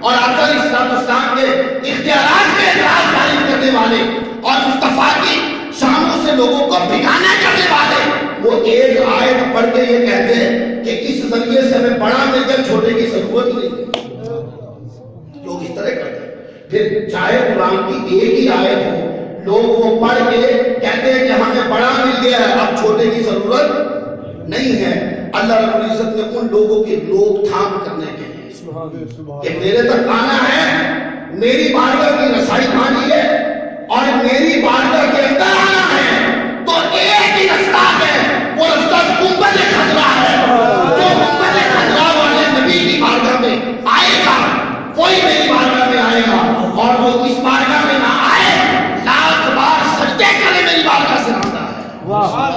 اور آقا اسلام کے اختیارات کے اعتراض خارج کرنے والے اور مصطفیٰ کی شانوں سے لوگوں کو بھگانا کرنے والے، وہ ایک آیت پڑھ کے یہ کہتے ہیں کہ اس ذریعے سے ہمیں بڑا مل کر چھوٹے کی ضرورت نہیں ہے۔ لوگ اس طرح کرتے ہیں۔ پھر چاہے قرآن کی ایک ہی آیت ہو، لوگ وہ پڑھ کے کہتے ہیں کہ ہمیں بڑا مل گیا ہے، اب چھوٹے کی ضرورت نہیں ہے۔ اللہ رب العزت نے ان لوگوں کی روک تھام کرنے کے لیے کہ میرے تک آنا ہے، میری بارگاہ کی رسائی پانی ہے اور میری بارگاہ کے اندر آنا ہے، تو ایک ہی رستہ ہے، وہ رستہ گنبد خضرا ہے۔ جو گنبد خضرا والے نبی کی بارگاہ میں آئے گا وہی میری بارگاہ میں آئے گا، اور وہ اس بارگاہ میں نہ آئے لاکھ بار سجدے کرے میری بارگاہ سے راندہ ہے۔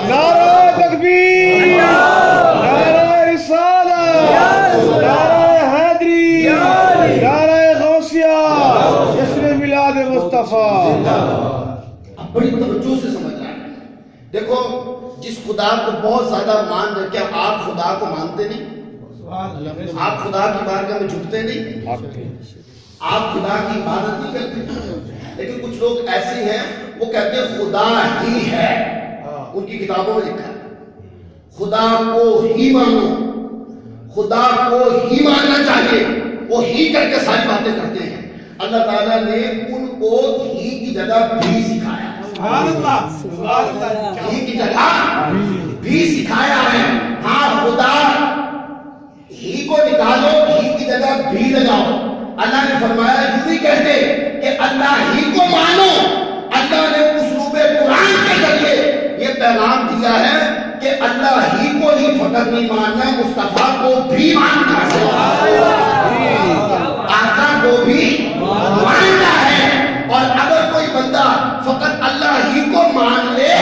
نعرہ تکبیر، نعرہ رسالت، نعرہ حیدری، نعرہ غوثیہ، جشن میلاد مصطفیٰ۔ اب بڑی توجہ سے سمجھ رہا ہے۔ دیکھو جس خدا کو بہت زیادہ مان رہے، کیا آپ خدا کو مانتے نہیں؟ آپ خدا کی بارگاہ میں جھکتے نہیں؟ آپ خدا کی عبادت نہیں کرتے؟ لیکن کچھ لوگ ایسے ہیں وہ کہتے ہیں خدا ہی ہے، ان کی کتابوں میں لکھا ہے خدا کو ہی مانو، خدا کو ہی ماننا چاہیے، وہ ہی کر کے ساری باتیں کرتے ہیں۔ اللہ تعالیٰ نے ان کو ہی کی جگہ بھی سکھایا، ہی کی جگہ بھی سکھایا ہے۔ ہاں خدا ہی کو نکالو، ہی کی جگہ بھی لگاؤ۔ اللہ نے فرمایا یوں ہی کہتے کہ اللہ ہی کو مانو۔ اللہ نے اسلوب قرآن کے ذریعے یہ پیغام دیا ہے کہ اللہ ہی کو ہی فقط نہیں ماننا، مصطفیٰ کو بھی ماننا ہے، آقا کو بھی ماننا ہے۔ اور اگر کوئی بندہ فقط اللہ ہی کو مان لے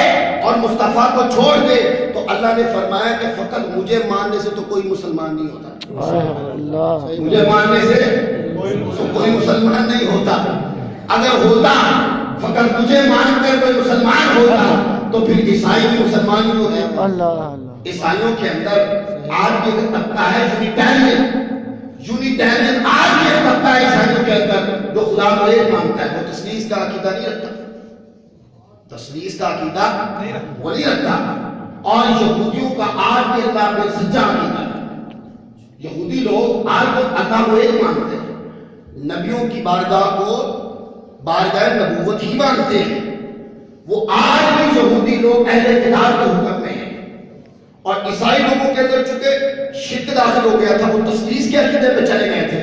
اور مصطفیٰ کو چھوڑ دے تو اللہ نے فرمایا کہ فقط مجھے ماننے سے تو کوئی مسلمان نہیں ہوتا، مجھے ماننے سے تو کوئی مسلمان نہیں ہوتا۔ اگر ہوتا فقط مجھے مان کر کوئی مسلمان ہوتا تو پھر عیسائی بھی مسلمان نہیں ہوتے۔ عیسائیوں کے اندر آج یہ طبقہ ہے یونیٹیرین، آج یہ طبقہ ہے عیسائیوں کے اندر جو خدا کو ایک مانتا ہے، وہ تثلیث کا عقیدہ نہیں رکھتا، تثلیث کا عقیدہ وہ نہیں رکھتا۔ اور یہودیوں کا آج کے اللہ میں سچا عقیدہ ہے۔ یہودی لوگ آج تو اللہ کو ایک مانتے ہیں، نبیوں کی بارگاہ کو بارگاہ نبوت ہی مانتے ہیں۔ وہ آج بھی یہودی لوگ اہل کتاب کے حکم میں ہیں، اور عیسائی لوگوں کے اندر چونکہ شرک داخل ہو گیا تھا، وہ تثلیث کے عقیدے پہ چلے گئے تھے۔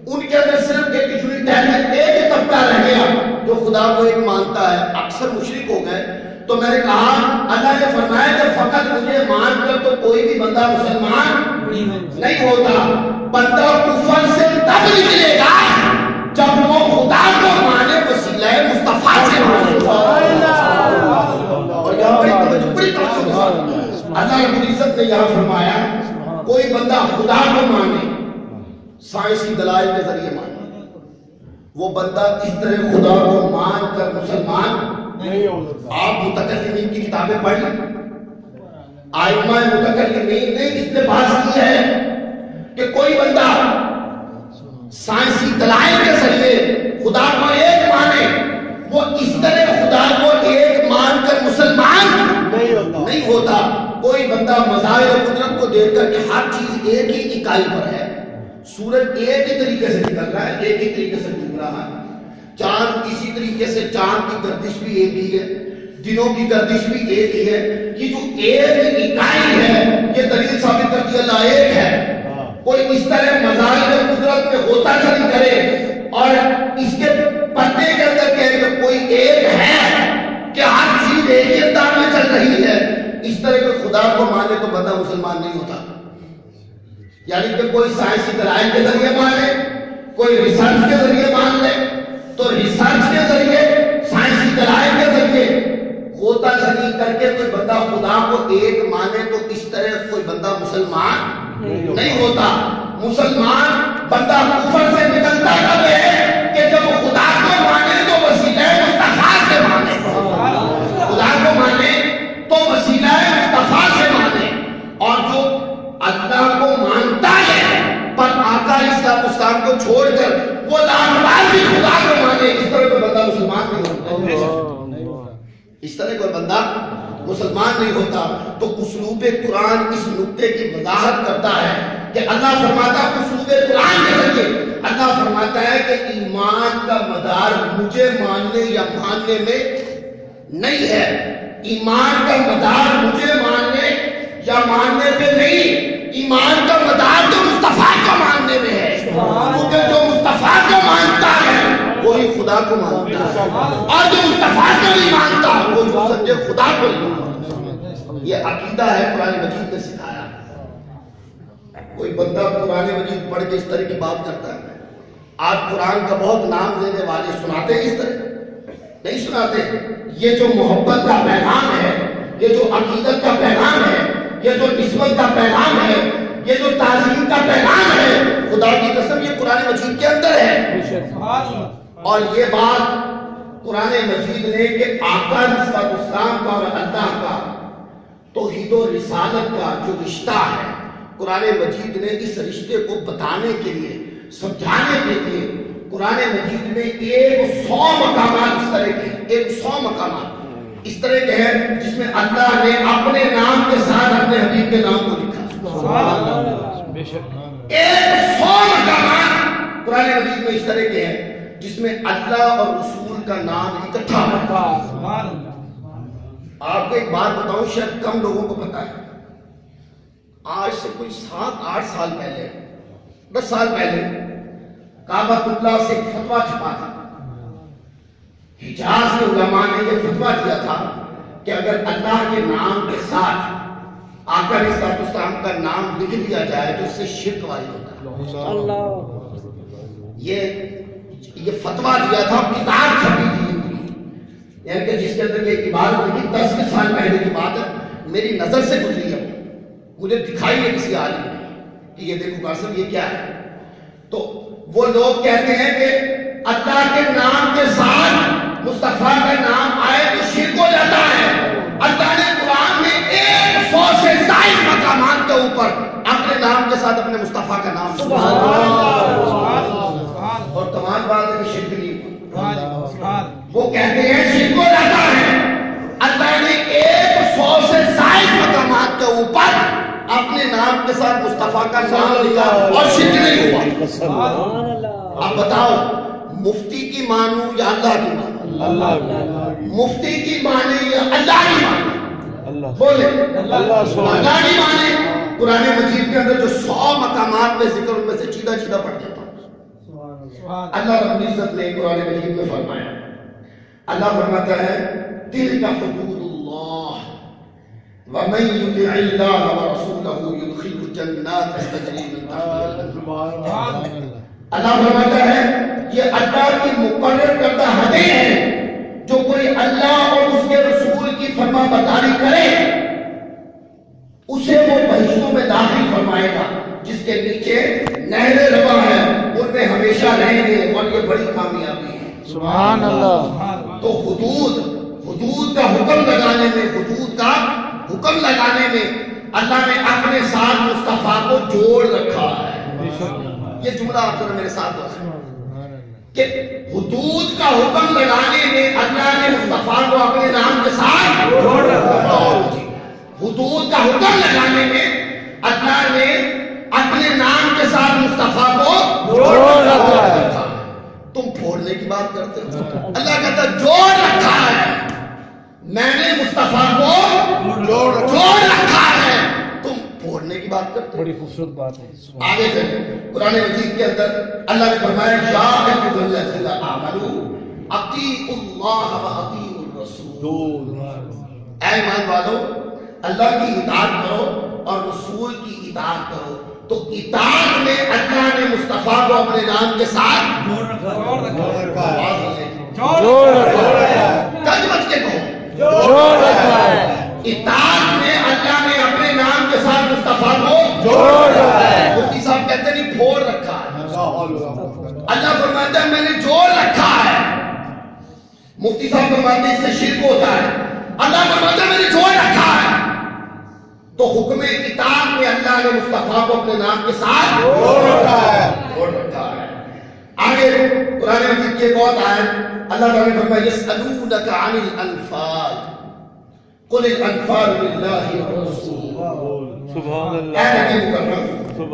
ان کے اندر صرف ایک یونیٹیرین ایک طبقہ رہ گیا جو خدا کو ایک مانتا ہے، اکثر مشرک ہو گئے۔ تو میں نے کہا اللہ نے فرمایا کہ فقط مجھے مان کر تو کوئی بھی بندہ مسلمان نہیں ہوتا، بندہ کفر سے تب نکلے گا جب وہ خدا کو مانے، وسیلہ مصطفیٰ سے مانے۔ اور یہاں بڑی توجہ، اللہ رب العزت نے یہاں فرمایا کوئی بندہ خدا کو مانے، سائنسی دلائل کے ذریعے مانے، وہ بندہ اس طرح خدا کو مان کر مسلمان نہیں ہو سکتا۔ آپ متکلمین کی کتابیں پڑھ لیں، آئمہ متکلمین نے اس نے بات کی ہے کہ کوئی بندہ سائنسی دلائل کے ذریعے خدا کو ایک مانے، وہ اس طرح خدا کو ایک مان کر مسلمان نہیں ہوتا۔ کوئی بندہ مظاہر قدرت کو دیکھ کر کہ ہر چیز ایک ہی اکائی پر ہے، سورج ایک ہی طریقے سے نکل رہا ہے، ایک ہی طریقے سے ڈوب رہا ہے، چاند اسی طریقے سے، چاند کی گردش بھی ایک ہی ہے، دنوں کی گردش بھی ایک ہی ہے، یہ جو ایک اکائی ہے یہ دلیل ثابت کرتی ہے اللہ ایک ہے۔ کوئی اس طرح مظاہر قدرت میں ہوتا چلی کرے اور اس کے پردے کے اندر کہے کہ کوئی ایک ہے کہ ہر چیز ایک ہی انداز میں چل رہی ہے، اس طرح کے خدا کو مانے تو بندہ مسلمان نہیں ہوتا۔ یعنی کہ کوئی سائنسی دلائل کے ذریعے مانے، کوئی ریسرچ کے ذریعے مان لے، تو ریسرچ کے ذریعے، سائنسی دلائل کے ذریعے غوطہ زنی کر کے کوئی بندہ خدا کو ایک مانے تو اس طرح کوئی بندہ مسلمان نہیں ہوتا۔ مسلمان بندہ کفر سے نکلتا کب ہے کہ جب خدا کو مانے تو وسیلہ مصطفیٰ سے مانے، خدا کو مانے تو وسیلہ مصطفیٰ سے مانے۔ اور جو اللہ کو مانتا ہے پر آقا اسلام کلام کو چھوڑ کر وہ لاکھ بار بھی خدا کو مانے، اس طرح کوئی بندہ مسلمان نہیں ہوتا، اس طرح کوئی بندہ مسلمان نہیں ہوتا۔ تو اسلوب قرآن اس نقطے کی وضاحت کرتا ہے کہ اللہ فرماتا ہے اسلوب قرآن کے ذریعے اللہ فرماتا ہے کہ ایمان کا مدار مجھے ماننے یا ماننے میں نہیں ہے، ایمان کا مدار مجھے ماننے یا ماننے پہ نہیں، ایمان کا مدار تو مصطفیٰ کو ماننے میں ہے، کیونکہ جو مصطفیٰ کو مانتا ہے وہی خدا کو مانتا ہے، اور جو مصطفیٰ کو نہیں مانتا وہ جو سمجھے خدا کو نہیں مانتا۔ یہ عقیدہ ہے قرآن مجید نے سکھایا۔ کوئی بندہ قرآن مجید پڑھ کے اس طرح کی بات کرتا ہے، آج قرآن کا بہت نام لینے والے سناتے ہیں، اس طرح نہیں سناتے۔ یہ جو محبت کا پیغام ہے، یہ جو عقیدت کا پیغام ہے، یہ جو نسبت کا پیغام ہے، یہ جو تعظیم کا پیغام ہے، خدا کی قسم یہ قرآن مجید کے اندر ہے۔ اور یہ بات قرآن مجید نے کہ آقا علیہ السلام کا اور اللہ کا توحید و رسالت کا جو رشتہ ہے، قرآن مجید نے اس رشتے کو بتانے کے لیے، سمجھانے کے لیے قرآن مجید میں 100 مقامات اس طرح کے 100 مقامات اس طرح کے ہیں جس میں اللہ نے اپنے نام کے ساتھ اپنے حبیب کے نام کو لکھا۔ 100 مقامات قرآن مجید میں اس طرح کے ہیں جس میں اللہ اور رسول کا نام اکٹھا ہوتا ہے۔ آپ کو ایک بات بتاؤں، شاید کم لوگوں کو پتا ہے، آج سے کچھ 7-8 سال پہلے، 10 سال پہلے کعبۃ اللہ سے ایک فتویٰ چھپا تھا۔ حجاز کے علماء نے یہ فتویٰ دیا تھا کہ اگر اللہ کے نام کے ساتھ آقا علیہ السلام کا نام لکھ دیا جائے تو اس سے شرک وارد ہوتا ہے۔ یہ فتویٰ دیا تھا، کتاب چھپی تھی، یعنی کہ جس کے اندر یہ عبارت لکھی 10 سال پہلے کی بات ہے، میری نظر سے گزری ہے، مجھے دکھائی ہے کسی عالم نے کہ یہ دیکھو قاسم یہ کیا ہے۔ تو وہ لوگ کہتے ہیں کہ اللہ کے نام کے ساتھ مصطفیٰ کا نام آئے تو شرک ہو جاتا ہے۔ اللہ نے قرآن میں 100 سے زائد مقامات کے اوپر اپنے نام کے ساتھ اپنے مصطفیٰ کا نام اور کمال بات ہے کہ شرک نہیں، وہ کہتے ہیں شرک ہو جاتا ہے۔ اللہ نے 100 سے زائد مقامات کے اوپر اپنے نام کے ساتھ مصطفیٰ کا نام لکھا اور شرک نہیں ہوا۔ اب بتاؤ مفتی کی مانو یا اللہ کی مانو؟ مفتی کی مانے یا اللہ کی مانو؟ بولے اللہ کی مانے۔ قرآن مجید کے اندر جو 100 مقامات میں ذکر ان میں سے چیدہ پڑھ دیتا ہوں۔ اللہ رب العزت نے قرآن مجید میں فرمایا، اللہ فرماتا ہے تلک حدود اللہ ومن یطع اللہ ورسولہ یدخلہ جنات تجری من تحتہا الانہار۔ اللہ فرماتا ہے یہ اللہ کی مقرر کردہ حدیں ہیں، جو کوئی اللہ اور اس کے رسول کی فرما برداری کرے اسے وہ بہشتوں میں داخل فرمائے گا جس کے نیچے نہریں رواں ہیں، ان میں ہمیشہ رہیں گے، اور یہ بڑی کامیابی ہے۔ سبحان اللہ۔ تو حدود کا حکم لگانے میں، حدود کا حکم لگانے میں اللہ نے اپنے ساتھ مصطفیٰ کو جوڑ رکھا ہے۔ یہ جملہ آپ ذرا میرے ساتھ ہے کہ حدود کا حکم لگانے میں اللہ نے مصطفیٰ کو اپنے نام کے ساتھ جوڑ رکھا ہے۔ حدود کا حکم لگانے میں اللہ نے اپنے نام کے ساتھ مصطفیٰ کو جوڑ رکھا ہے۔ تم پھوڑنے کی بات کرتے ہو، اللہ کہتا جوڑ رکھا ہے، میں نے مصطفیٰ کو جوڑ رکھا ہے، تم پھوڑنے کی بات کرتے ہو۔ بڑی خوبصورت بات ہے۔ آگے سے قرآن مجید کے اندر اللہ نے فرمایا یا ایھا الذین آمنوا اطیعوا اللہ واطیعوا الرسول، اے ایمان والو اللہ کی اطاعت کرو اور رسول کی اطاعت کرو۔ تو اطاعت میں اللہ نے مصطفیٰ کو اپنے نام کے ساتھ جوڑ رکھا ہے۔ کج بچ کے کہو جوڑ رکھا ہے۔ اطاعت میں اللہ نے اپنے نام کے ساتھ مصطفیٰ کو جوڑ رکھا ہے۔ مفتی صاحب کہتے ہیں نہیں پھوڑ رکھا ہے، اللہ فرماتا ہے میں نے جوڑ رکھا ہے۔ مفتی صاحب فرماتے ہیں اس سے شرک ہوتا ہے، اللہ فرماتا ہے میں نے جوڑ رکھا ہے۔ تو حکم اطاعت میں اللہ نے مصطفیٰ کو اپنے نام کے ساتھ جوڑ رکھا ہے۔ قرآن مجید کی ایک اور آیت اللہ تعالیٰ نے فرمایا یسألونک عن الانفال قل الانفال للہ والرسول. سبحان اللہ. اے نبی مکرم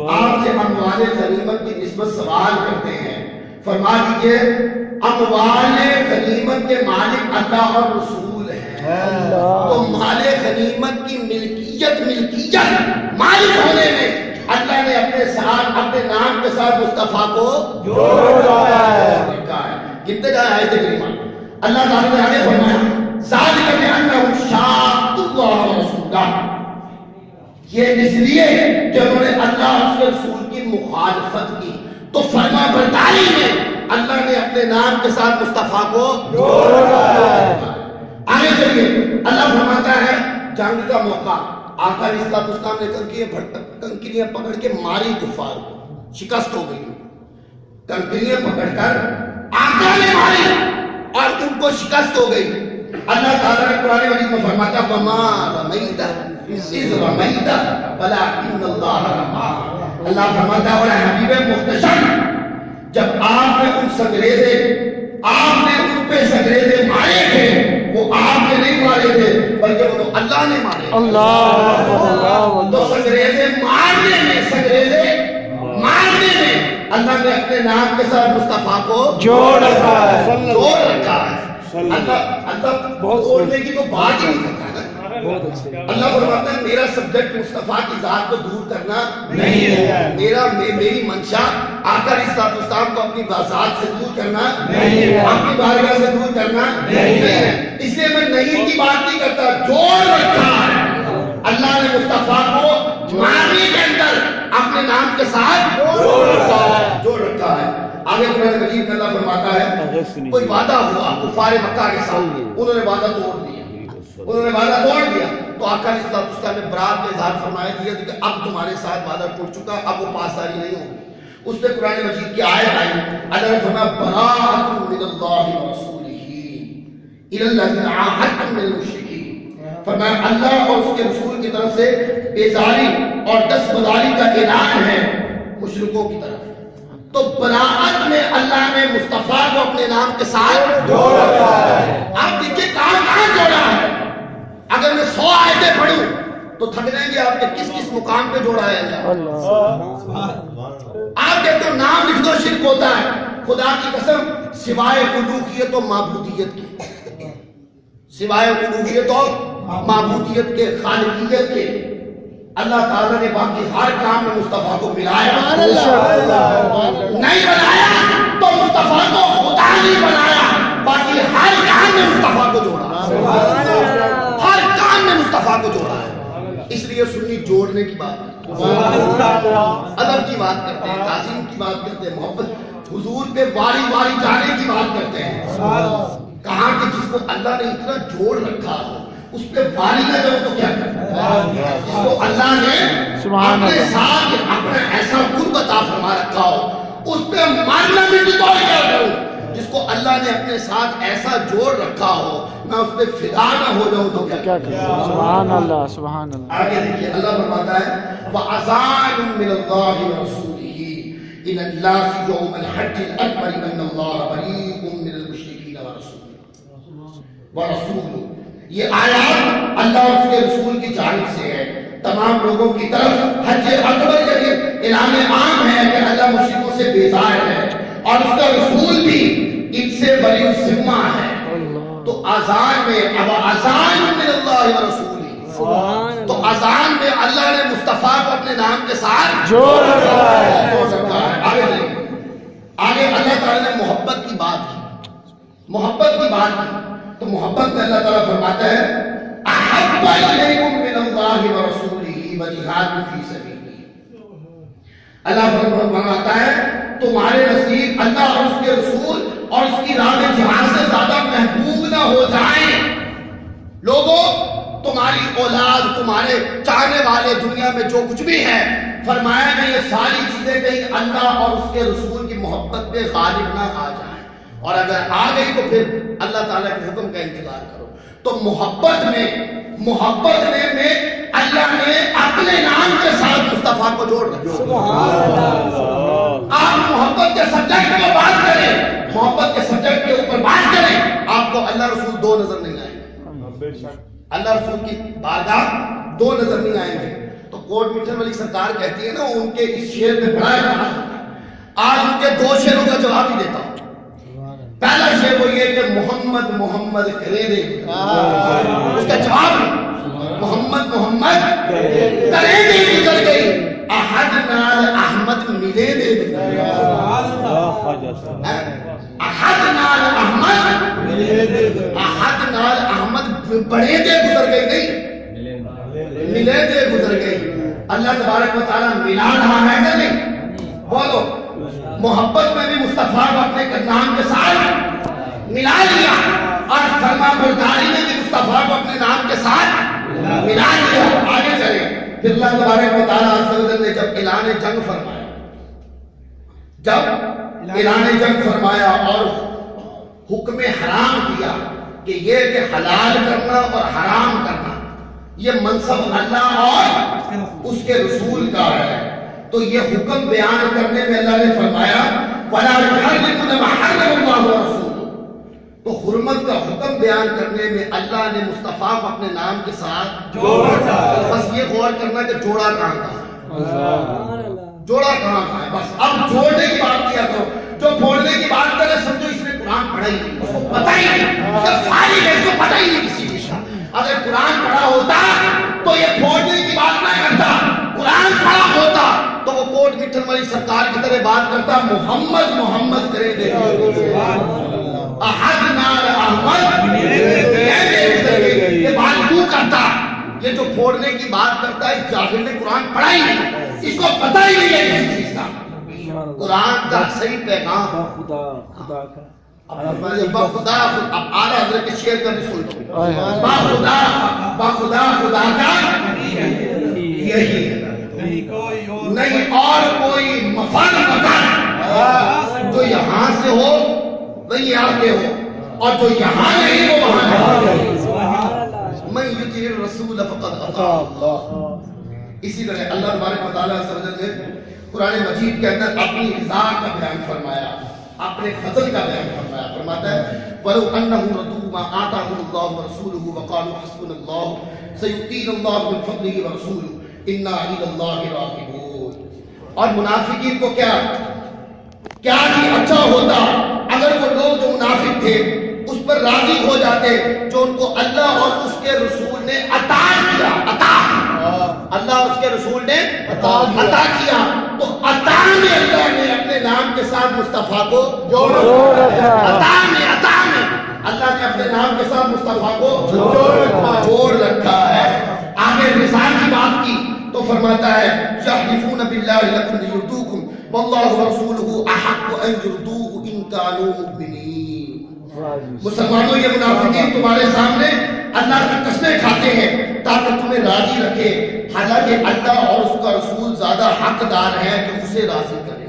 آپ سے اموال غنیمت کی نسبت سوال کرتے ہیں، فرما دیجئے اموال غنیمت کے مالک اللہ اور رسول ہیں. تو مال غنیمت کی ملکیت مالک ہونے میں اللہ نے اپنے ساتھ اپنے نام کے ساتھ مصطفیٰ کو جوڑ رکھا ہے. کتنے جائے آیت کریمہ اللہ تعالیٰ نے آگے فرمایا ذالک بأنہم شاقوا اللہ ورسولہ، یہ اس لیے کہ انہوں نے اللہ اور اس کے رسول کی مخالفت کی تو فرما برداری میں اللہ نے اپنے نام کے ساتھ مصطفیٰ کو جوڑ رکھا ہے. آگے چلیے اللہ فرماتا ہے جنگ کا موقع آقا علیہ السلام نے کنکریاں پکڑ کے ماری کفار کو، شکست ہو گئی، کنکریاں پکڑ کر آقا نے ماری اور ان کو شکست ہو گئی. اللہ تعالیٰ نے قرآن مجید میں فرماتا وما رمیت اذ رمیت ولکن اللہ رمی. اللہ فرماتا ہے اور حبیب محتشم جب آپ نے ان پہ سنگریزے مارے تھے وہ آپ نے نہیں مارے تھے بلکہ وہ تو اللہ نے مارے. اللہ تو سنگریزے مارنے میں اللہ نے اپنے نام کے ساتھ مصطفیٰ کو جوڑ رکھا ہے. اللہ بولنے کی تو بات ہی نہیں کرتا نا. اللہ فرماتا ہے میرا سبجیکٹ مصطفیٰ کی ذات کو دور کرنا نہیں ہے، میری منشا آقا علیہ السلام کو اپنی ذات سے دور کرنا نہیں ہے، اپنی بارگاہ سے دور کرنا نہیں ہے. اس لیے میں نہیں کی بات نہیں کرتا، جوڑ رکھا ہے. اللہ نے مصطفیٰ کو معنی کے اندر اپنے نام کے ساتھ جوڑ رکھا ہے. آگے قرآن مجید میں اللہ فرماتا ہے کوئی وعدہ ہوا کفار مکہ کے ساتھ، انہوں نے وعدہ توڑ دیا تو آقا علیہ السلام نے برات کا اظہار فرمایا دیا کہ اب تمہارے ساتھ وعدہ ٹوٹ چکا، اب وہ پاسداری نہیں ہوگی. اس پہ قرآن مجید کی آیت آئی، اللہ نے فرمایا براءۃ من اللہ ورسولہ الی الذین عاہدتم من المشرکین. فرمایا اللہ اور اس کے رسول کی طرف سے بیزاری اور دستبرداری کا اعلان ہے مشرکوں کی طرف. تو براءت میں اللہ نے مصطفیٰ کو اپنے نام کے ساتھ جوڑ رکھا ہے. آپ دیکھیں کہاں جوڑا ہے. اگر میں 100 آیتیں پڑھوں تو تھک جائیں گے آپ کے کس مقام پہ جوڑا ہے اللہ. آپ کہتے ہو نام لکھ دو شرک ہوتا ہے. خدا کی قسم سوائے الوہیت و معبودیت کے، سوائے الوہیت اور معبودیت کے، خالقیت کے، اللہ تعالیٰ نے باقی ہر کام میں مصطفیٰ کو ملایا. نہیں بنایا تو مصطفیٰ کو خدا نہیں بنایا، باقی ہر کام میں مصطفیٰ کو جوڑا، ہر کام میں مصطفیٰ کو جوڑا ہے. اس لیے سنی جوڑنے کی بات کرتے ہیں، ادب کی بات کرتے ہیں، تعظیم کی بات کرتے ہیں، محبت حضور پہ واری واری جانے کی بات کرتے ہیں. کہاں کہ جس کو اللہ نے اتنا جوڑ رکھا ہو اس پہ واری نہ جاؤ تو کیا کرتا ہے. جس کو اللہ نے اپنے ساتھ اپنا ایسا قرب عطا فرما رکھا ہو اس پہ ماننا بھی تو کیا کروں. جس کو اللہ نے اپنے ساتھ ایسا جوڑ رکھا ہو میں اس پہ فدا نہ ہو جاؤں تو کیا کروں. سبحان اللہ سبحان اللہ. آگے دیکھیے اللہ فرماتا ہے وَأَذَانٌ مِّنَ اللَّهِ وَرَسُولِهِ إِلَى النَّاسِ يَوْمَ الْحَجِّ الْأَكْبَرِ أَنَّ اللَّهَ بَرِيءٌ مِّنَ الْمُشْرِكِينَ وَرَسُولُهُ. یہ آیات اللہ اور اس کے رسول کی جانب سے ہے تمام لوگوں کی طرف. حج اکبر کے لیے اعلان عام ہے کہ اللہ مشرکوں سے بیزار ہے اور اس کا رسول بھی ان سے بری الذمہ ہے. تو اذان میں اب اذان من اللہ ورسولہ، تو اذان میں اللہ نے مصطفیٰ کو اپنے نام کے ساتھ جوڑ رکھا ہے. آگے اللہ تعالیٰ نے محبت کی بات کی، تو محبت میں اللہ تعالیٰ فرماتا ہے احب الیکم من اللہ ورسولہ وجہاد فی سبیلہ. اللہ فرماتا ہے تمہارے نزدیک اللہ اور اس کے رسول اور اس کی راہ میں جہاد سے زیادہ محبوب نہ ہو جائیں. لوگوں تمہاری اولاد تمہارے چاہنے والے دنیا میں جو کچھ بھی ہے فرمایا کہ یہ ساری چیزیں کہیں اللہ اور اس کے رسول کی محبت پہ غالب نہ آ جائیں، اور اگر آ گئی تو پھر اللہ تعالیٰ کے حکم کا انتظار کرو. تو محبت میں اللہ نے اپنے نام کے ساتھ مصطفیٰ کو جوڑ رکھا. آپ محبت کے سبجیکٹ میں بات کریں محبت کے سبجیکٹ کے اوپر بات کریں، آپ کو اللہ رسول دو نظر نہیں آئیں گے، اللہ رسول کی بارگاہ دو نظر نہیں آئیں گے۔ تو کوٹ مٹھن والی سرکار کہتی ہے نا، ان کے اس شعر میں بڑا ہے، آج ان کے دو شعروں کا جواب ہی دیتا ہوں۔ پہلا شعر وہ یہ کہ محمد محمد کرے دے، اس کا جواب محمد محمد کرے دے گزر گئی، احد نال احمد ملے دے، احد نال احمد، احد نال احمد بڑے دے گزر گئی، نہیں ملے دے گزر گئی۔ اللہ تبارک و تعالیٰ ملا رہا ہے کہ نہیں؟ بولو، محبت میں بھی مصطفیٰ کو اپنے نام کے ساتھ ملا لیا، اور فرما برداری میں بھی مصطفیٰ کو اپنے نام کے ساتھ ملا لیا۔ آگے چلے، پھر اللہ تبارک و تعالیٰ عز و جل نے جب اعلان جنگ فرمایا، جب اعلان جنگ فرمایا اور حکم حرام دیا کہ یہ کہ حلال کرنا اور حرام کرنا یہ منصب اللہ اور اس کے رسول کا ہے، تو یہ حکم بیان کرنے میں اللہ نے فرمایا وَلَا يُحَرِّمُونَ مَا حَرَّمَ اللَّهُ وَرَسُولُهُ، تو حرمت کا حکم بیان کرنے میں اللہ نے مصطفیٰ کو اپنے نام کے ساتھ جوڑا۔ بس یہ غور کرنا کہ جوڑا کہاں ہے، جوڑا کہاں ہے، بس اب جوڑنے کی بات کیا کرو، جو پھوڑنے کی بات کرے سمجھو اس نے قرآن پڑھا ہی نہیں، اس کو پتہ ہی نہیں، جب ساری ہے تو پتہ ہی نہیں کسی چیز کا۔ اگر قرآن پڑھا ہوتا تو یہ پھوڑنے کی بات نہ کرتا، قرآن پڑھا ہوتا تو وہ کوٹ مٹھن والی سرکار کی طرح بات کرتا، محمد محمد کرے دے، احد نال احمد یہ بات کیوں کرتا؟ یہ جو پھوڑنے کی بات کرتا ہے جاہل نے قرآن پڑھا ہی نہیں، اس کو پتہ ہی نہیں ہے کسی چیز کا۔ قرآن کا صحیح پیغام خدا کا بخدا، اب اعلیٰ حضرت کے شعر کا بھی سن لو، بخدا بخدا خدا کا یہی ہے، نہیں اور کوئی مفاد مکان، جو یہاں سے ہو وہی آگے ہو، اور جو یہاں نہیں وہ وہاں نہیں۔ من یطیع الرسول فقد اطاع اللہ۔ اسی طرح اللہ تبارک و تعالیٰ عز و جل نے قرآن مجید کے اندر اپنی رضا کا بیان فرمایا، اپنے فضل کا بیان فرمایا، فرماتا ہے وَلَوْ أَنَّهُمْ رَضُوا مَا آتَاهُمُ اللَّهُ وَرَسُولُهُ وَقَالُوا حَسْبُنَا اللَّهُ سَيُؤْتِينَا اللَّهُ مِن فَضْلِهِ وَرَسُولُهُ إِنَّا إِلَى اللَّهِ رَاغِبُونَ۔ اور منافقین کو کیا ہی اچھا ہوتا اگر وہ لوگ جو منافق تھے اس پر راضی ہو جاتے جو ان کو اللہ اور اس کے رسول نے عطا کیا، عطا اللہ اور اس کے رسول نے عطا کیا، تو عطا میں اللہ نے اپنے نام کے ساتھ مصطفیٰ کو جوڑ رکھا، عطا میں اللہ نے اپنے نام کے ساتھ مصطفیٰ کو جوڑ رکھا ہے۔ آگے رضا کی بات کی تو فرماتا ہے یحلفون باللہ لکم لیردوکم واللہ ورسولہ احق ان یردوہ ان کانوا مؤمنین۔ مسلمانوں یہ منافقین تمہارے سامنے اللہ کی قسمیں کھاتے ہیں تاکہ تمہیں راضی رکھے، حالانکہ اللہ اور اس کا رسول زیادہ حقدار ہے کہ اسے راضی کرے۔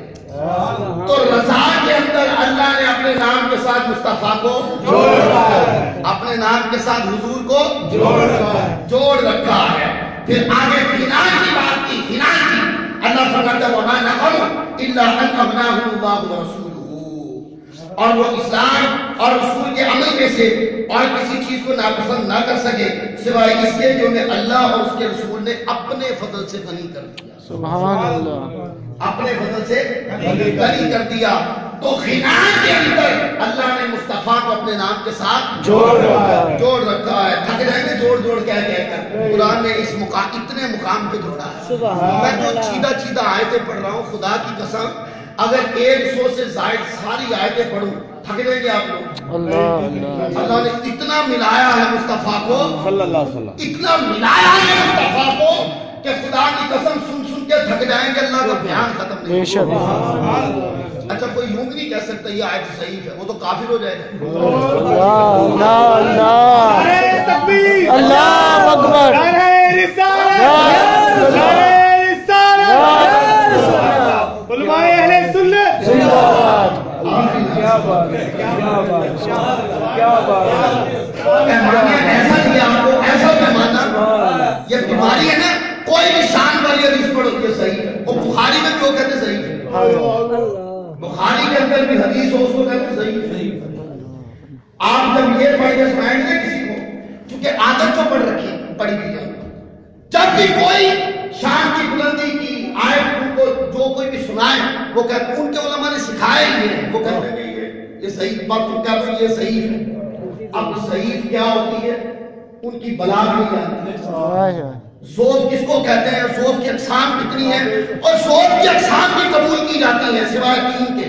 تو رضا کے اندر اللہ نے اپنے نام کے ساتھ مصطفیٰ کو جوڑ رکھا ہے، اپنے نام کے ساتھ حضور کو جوڑ رکھا ہے۔ پھر آگے غنا کی بات کی، غنا کی اللہ فرماتا ہے وَمَا نَقَمُوا إِلَّا أَنْ أَغْنَاهُمُ اللَّهُ وَرَسُولُهُ، اور وہ اسلام اور رسول کے عمل میں سے اور کسی چیز کو ناپسند نہ کر سکے سوائے اس کے جو انہیں اللہ اور اس کے رسول نے اپنے فضل سے غنی کر دیا، سبحان اللہ، اپنے فضل سے غنی کر دیا۔ تو غنا کے اندر اللہ نے مصطفیٰ کو اپنے نام کے ساتھ جوڑ رکھا ہے۔ تھک جائیں گے جوڑ کہہ کر، قرآن نے اس اتنے مقام پہ جوڑا ہے۔ میں جو چیدہ آیتیں پڑھ رہا ہوں خدا کی قسم اگر 100 سے زائد ساری آیتیں پڑھوں تھک جائیں گے آپ لوگ۔ اللہ نے اتنا ملایا ہے مصطفیٰ کو، اتنا ملایا ہے مصطفیٰ کو کہ خدا کی قسم سن کے تھک جائیں گے، اللہ کا بیان ختم نہیں۔ اچھا کوئی یوں نہیں کہہ سکتا یہ آیت ضعیف ہے، وہ تو کافر ہو جائے گا۔ اللہ اکبر، علماء اہل سنت، کیا بات ہے، کیا بات ہے، کیا بات ہے۔ ایسا دیا آپ کو، ایسا پیمانہ، یہ بیماری ہے نا، کوئی بھی شان والی حدیث پڑھو یہ صحیح ہے، اور بخاری میں بھی وہ کہتے صحیح ہے، بخاری کے اندر بھی حدیث ہو اس کو کہتے ہیں ضعیف. آپ جب یہ پڑھ کے سنائیں گے کسی کو، کیونکہ عادت تو پڑھ رکھی پڑھی ہوئی ہے، جب بھی کوئی شان کی بلندی کی آیت ان کو جو کوئی بھی سنائے وہ کہتے ہیں، ان کے علماء نے سکھایا ہی ہے، وہ کہتے ہیں یہ صحیح بات تم کہتے ہو یہ صحیح ہے. اب صحیح کیا ہوتی ہے ان کی بلا بھی جانتی ہے. ضعف کس کو کہتے ہیں، ضعف کی اقسام کتنی ہیں، اور ضعف کی اقسام بھی قبول کی جاتی ہیں سوائے 3 کے،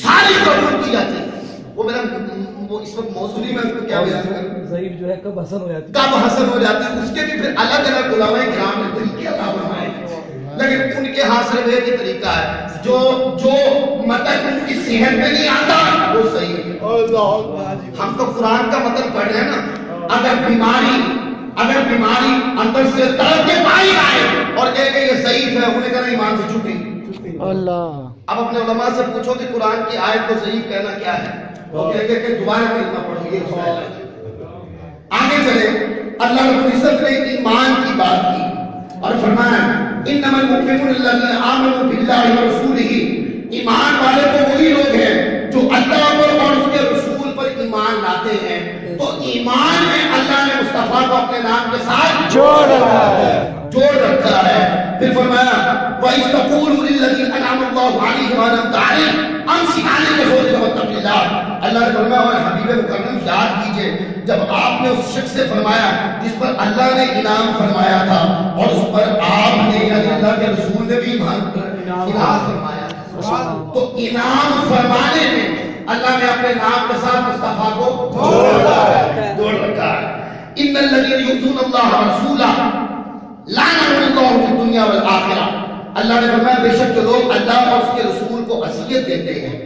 ساری قبول کی جاتی ہیں. وہ میرا وہ اس وقت موضوعی میں اس کو کیا بیان کروں، ضعیف جو ہے کب حسن ہو جاتی ہے، کب حسن ہو جاتی ہے، اس کے بھی پھر الگ الگ علماء کرام نے طریقے عطا فرمائے ہیں. لیکن ان کے ہاں صرف ایک ہی طریقہ ہے، جو مطلب ان کی صحت میں نہیں آتا وہ صحیح ہے. ہم تو قرآن کا مطلب پڑھ رہے ہیں نا، اگر بیماری اندر سے طرف کے پائی آئے اور کہے کہ یہ ضعیف ہے، انہیں کہنا ایمان سے چھٹی. اللہ اب اپنے علماء سے پوچھو کہ قرآن کی آیت کو ضعیف کہنا کیا ہے، وہ کہے گے کہ دوبارہ کلمہ پڑھو یہ مسئلہ ہے. آگے چلے، اللہ رب العزت نے ایمان کی بات کی اور فرمایا انما المؤمنون الذين آمنوا بالله ورسوله، ایمان والے تو وہی لوگ ہیں جو اللہ پر اور اس کے رسول پر ایمان لاتے ہیں. تو ایمان میں اللہ نے مصطفیٰ کو اپنے نام کے ساتھ جوڑ رکھا ہے. پھر فرمایا وَإِذْ تَقُولُ لِلَّذِي أَنْعَمَ اللَّهُ عَلَيْهِ وَأَنْعَمْتَ عَلَيْهِ أَمْسِكْ عَلَيْكَ زَوْجَكَ وَاتَّقِ اللَّهَ. اللہ نے فرمایا اور حبیب مکرم یاد کیجئے جب آپ نے اس شخص سے فرمایا جس پر اللہ نے انعام فرمایا تھا اور اس پر آپ نے یعنی اللہ کے رسول نے بھی انعام فرمایا تھا، تو انعام فرمانے میں اللہ نے اپنے نام کے ساتھ مصطفیٰ کو جوڑ رکھا ہے. ان الذين يؤذون الله ورسوله لعنهم الله في الدنيا والآخرة. اللہ نے فرمایا بے شک جو لوگ اللہ اور اس کے رسول کو اذیت دیتے ہیں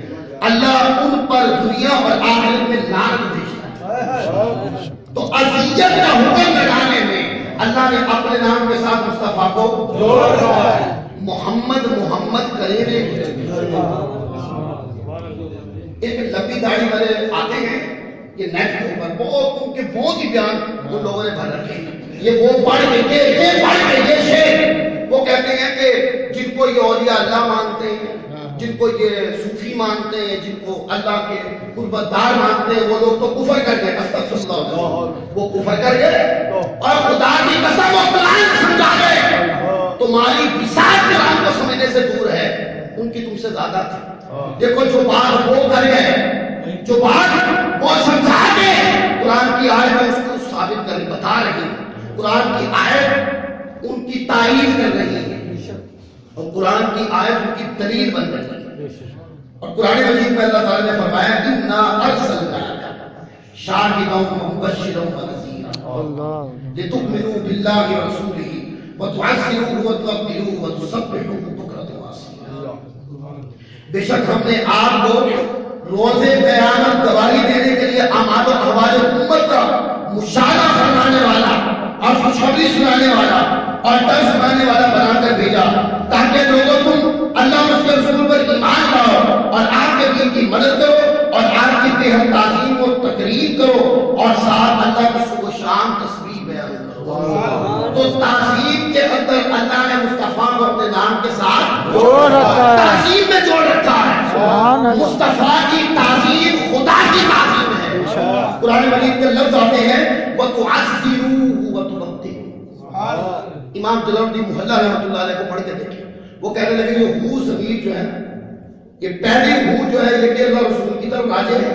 اللہ ان پر دنیا اور آخرت میں لعنت بھیجتا ہے. تو اذیت کا حکم لگانے میں اللہ نے اپنے نام کے ساتھ مصطفیٰ کو جوڑ رکھا ہے. محمد کرے نے ایک لمبی داڑھی والے آتے ہیں یہ نیٹ کے اوپر بہت ہی بیان ان لوگوں نے بھر رکھے ہیں. یہ وہ پڑھ کے یہ شعر وہ کہتے ہیں کہ جن کو یہ اولیاء اللہ مانتے ہیں، جن کو یہ صوفی مانتے ہیں، جن کو اللہ کے قربت دار مانتے ہیں، وہ لوگ تو کفر کر گئے. استغفر اللہ، وہ کفر کر گئے اور خدا کی قسم وہ قرآن سمجھا گئے. تمہاری بساط قرآن کو سمجھنے سے دور ہے، ان کی تم سے زیادہ تھی. دیکھو جو بات وہ کر گئے، جو بات وہ سمجھا کے قرآن کی آیت میں اس کو ثابت کر بتا رہی ہے. قرآن کی آیت ان کی تائید کر رہی ہے اور قرآن کی آیت ان کی دلیل بن رہی ہے. اور قرآن مجید میں اللہ تعالیٰ نے فرمایا اِنَّا أَرْسَلْنَاكَ شَاهِدًا وَمُبَشِّرًا وَنَذِيرًا لِتُؤْمِنُوا بِاللَّهِ وَرَسُولِهِ وَتُعَزِّرُوهُ وَتُوَقِّرُوهُ وَتُسَبِّحُوهُ بُكْرَةً وَأَصِيلًا. بے شک ہم نے آپ کو روز قیامت گواہی دینے کے لیے اعمال و احوال امت کا مشاہدہ فرمانے والا اور خوشخبری سنانے والا اور ڈر سنانے والا بنا کر بھیجا تاکہ لوگوں تم اللہ اور اس کے رسول پر ایمان لاؤ اور آپ کے دین کی مدد کرو اور آپ کی بے حد تعظیم و تقریب کرو اور ساتھ اللہ کی صبح و شام تسبیح بیان کرو. تو تعظیم کے اندر اللہ نے مصطفیٰ کو اپنے نام کے ساتھ جوڑ رکھا ہے، تعظیم میں جوڑ رکھا ہے. مصطفیٰ کی تعظیم خدا کی تعظیم ہے. قرآن مجید کے لفظ آتے ہیں وَتُعَزِّرُوهُ وَتُوَقِّرُوهُ. امام جلال الدین محلہ رحمۃ اللہ علیہ کو پڑھ کے دیکھیں، وہ کہنے لگے یہ ہو ضمیر جو ہے یہ پہلی ہو جو ہے یہ کہ اللہ رسول کی طرف راجع ہے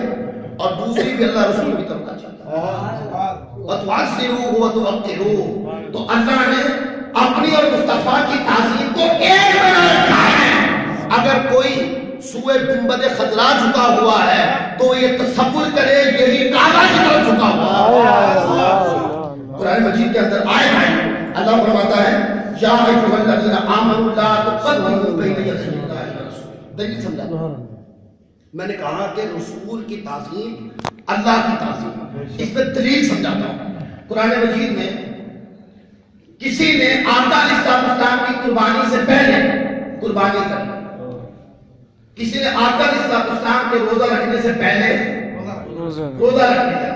اور دوسری بھی اللہ رسول کی طرف راجع ہے. وَتُعَزِّرُوهُ وَتُوَقِّرُوهُ. تو اللہ نے اپنی اور مصطفیٰ کی تعظیم کو ایک بنا رکھا ہے. اگر کوئی سوئے گنبد خضرا جھکا ہوا ہے تو یہ تصور کرے یہی کعبہ کی طرف جھکا ہوا ہے. قرآن مجید کے اندر آیت ہے اللہ فرماتا ہے یا ایھا الذین آمنوا لا تقدموا بین یدی اللہ ورسولہ. دلیل سمجھا، میں نے کہا کہ رسول کی تعظیم اللہ کی تعظیم، اس میں دلیل سمجھاتا ہوں. قرآن مجید میں کسی نے آقا علیہ السلام کی قربانی سے پہلے قربانی کر لی، کسی نے آقا علیہ السلام کے روزہ رکھنے سے پہلے روزہ رکھ لیا.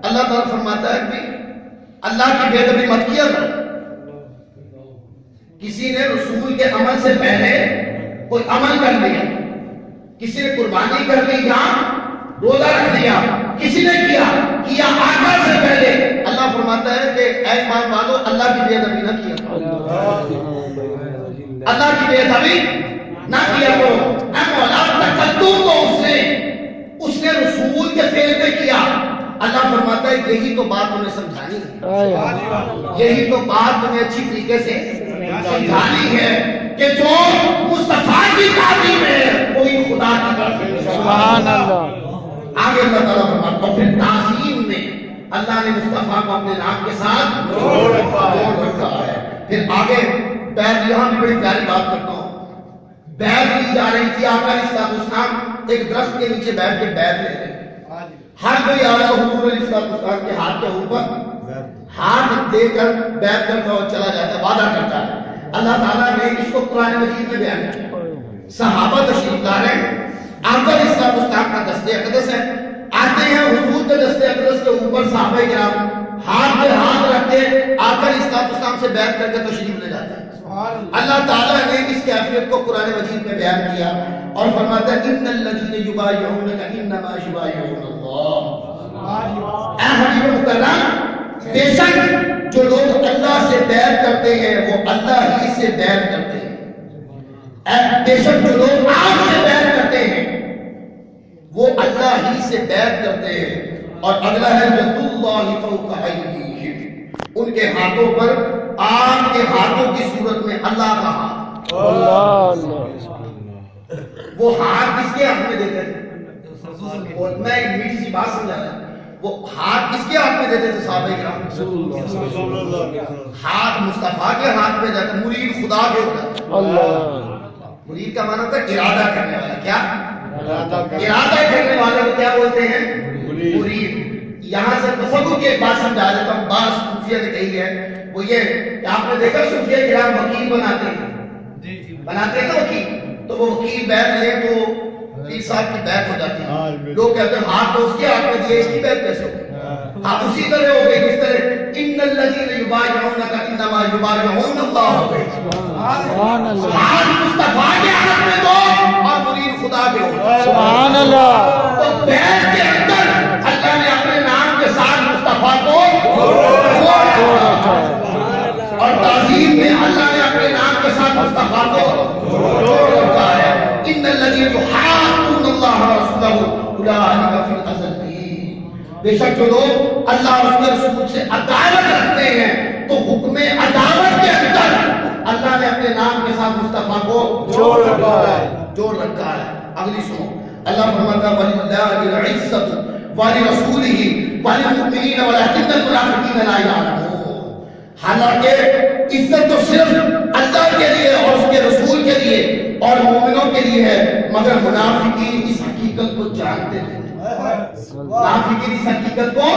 اللہ تعالیٰ فرماتا ہے کہ اللہ کی بے ادبی مت کیا کرو. کسی نے رسول کے عمل سے پہلے کوئی عمل کر لیا کسی نے قربانی کر دی یا روزہ رکھ دیا، کسی نے کیا آقا سے پہلے، اللہ فرماتا ہے کہ اے ایمان والو اللہ کی بے ادبی نہ کیا کرو، اللہ کی بے ادبی نہ کیا کرو۔ اے مولا تقدم تو اس نے رسول کے فعل پہ کیا، اللہ فرماتا ہے یہی تو بات تمہیں سمجھانی ہے، یہی تو بات تمہیں اچھی طریقے سے سمجھانی ہے کہ جو مصطفیٰ کی تعظیم ہے وہی خدا کی تعظیم ہے۔ سبحان اللہ۔ آگے اللہ تعالیٰ فرماتا ہے پھر تعظیم میں اللہ نے مصطفیٰ کو اپنے نام کے ساتھ جوڑ رکھا ہے۔ پھر آگے بیعت، یہاں بھی بڑی پیاری بات کرتا ہوں، بیعت لی جا رہی تھی، آقا علیہ السلام ایک درخت کے نیچے بیٹھ کے بیعت لے رہے، ہر کوئی آ رہا حضور علیہ السلام کے ہاتھ کے اوپر ہاتھ دے کر بیعت کرتا اور چلا جاتا ہے، وعدہ کرتا ہے۔ اللہ تعالیٰ نے اس کو قرآن مجید میں بیان کیا، صحابہ تشریف لا رہے ہیں، آقا علیہ السلام کا دست اقدس ہے، آتے ہیں حضور کے دست اقدس کے اوپر صحابہ کرام ہاتھ پہ ہاتھ رکھ کے آقا علیہ السلام سے بیعت کر کے تشریف لے جاتے ہیں۔ اللہ تعالیٰ نے اس کیفیت کو قرآن مجید میں بیان کیا اور فرماتا ہے ان الذین یبایعونک انما یبایعون اللہ۔ اے حبیب مکرم، بے شک جو لوگ اللہ سے بیعت کرتے ہیں وہ اللہ ہی سے بیعت کرتے ہیں، بے شک جو لوگ آپ سے بیعت کرتے ہیں وہ اللہ ہی سے بیعت کرتے ہیں۔ اور اگلا ہے ید اللہ فوق ایدیہم، ان کے ہاتھوں پر آپ کے ہاتھوں کی صورت میں اللہ کا ہاتھ، وہ ہاتھ کس کے ہاتھ میں دیتے تھے؟ اور میں ایک میٹھی سی بات سمجھا رہا ہوں، وہ ہاتھ کس کے ہاتھ میں دیتے تھے صحابہ کرام؟ ہاتھ مصطفیٰ کے ہاتھ میں جاتا، مرید خدا کے ہو جاتا۔ مرید کا معنی ہوتا ہے ارادہ کرنے والا، کیا ارادہ کرنے والے کو کیا بولتے ہیں؟ مرید۔ یہاں سے تصوف کی ایک بات سمجھا دیتا ہوں، بعض صوفیہ نے کہی ہے، وہ یہ کہ آپ نے دیکھا صوفیہ کرام وکیل بناتے ہیں نا وکیل، تو وہ وکیل بیعت لے تو پیر صاحب کی بیعت ہو جاتی ہے، لوگ کہتے ہیں ہاتھ تو اس کے ہاتھ میں دیے، اس کی بیعت کیسے ہو گئی؟ آپ اسی طرح ہو گئی جس طرح ان الذین یبایعونک انما یبایعون اللہ ہو گئی، ہاتھ مصطفیٰ کے ہاتھ میں دو اور مرید خدا کے ہو۔ سبحان اللہ۔ تو بیعت کے اندر اللہ نے اپنے نام کے ساتھ مصطفیٰ کو جوڑ رکھا ہے، اور تعظیم میں اللہ نے اپنے نام کے ساتھ مصطفیٰ کو جوڑ رکھا ہے۔ ان الذین یحادون اللہ ورسولہ اولئک فی الاذلین، بے شک جو لوگ اللہ اور اس کے رسول سے عداوت رکھتے ہیں تو حکم عداوت کے اندر اللہ نے اپنے نام کے ساتھ مصطفیٰ کو جوڑ رکھا ہے۔ اگلی سنو، اللہ فرماتا ہے وَلِلَّهِ الْعِزَّةُ وَلِرَسُولِهِ وَلِلْمُؤْمِنِينَ وَلَكِنَّ الْمُنَافِقِينَ لَا يَعْلَمُونَ۔ حالانکہ عزت تو صرف اللہ کے لیے اور اس کے رسول کے لیے اور مومنوں کے لیے ہے، مگر منافقین اس حقیقت کو جانتے نہیں، منافقین اس حقیقت کو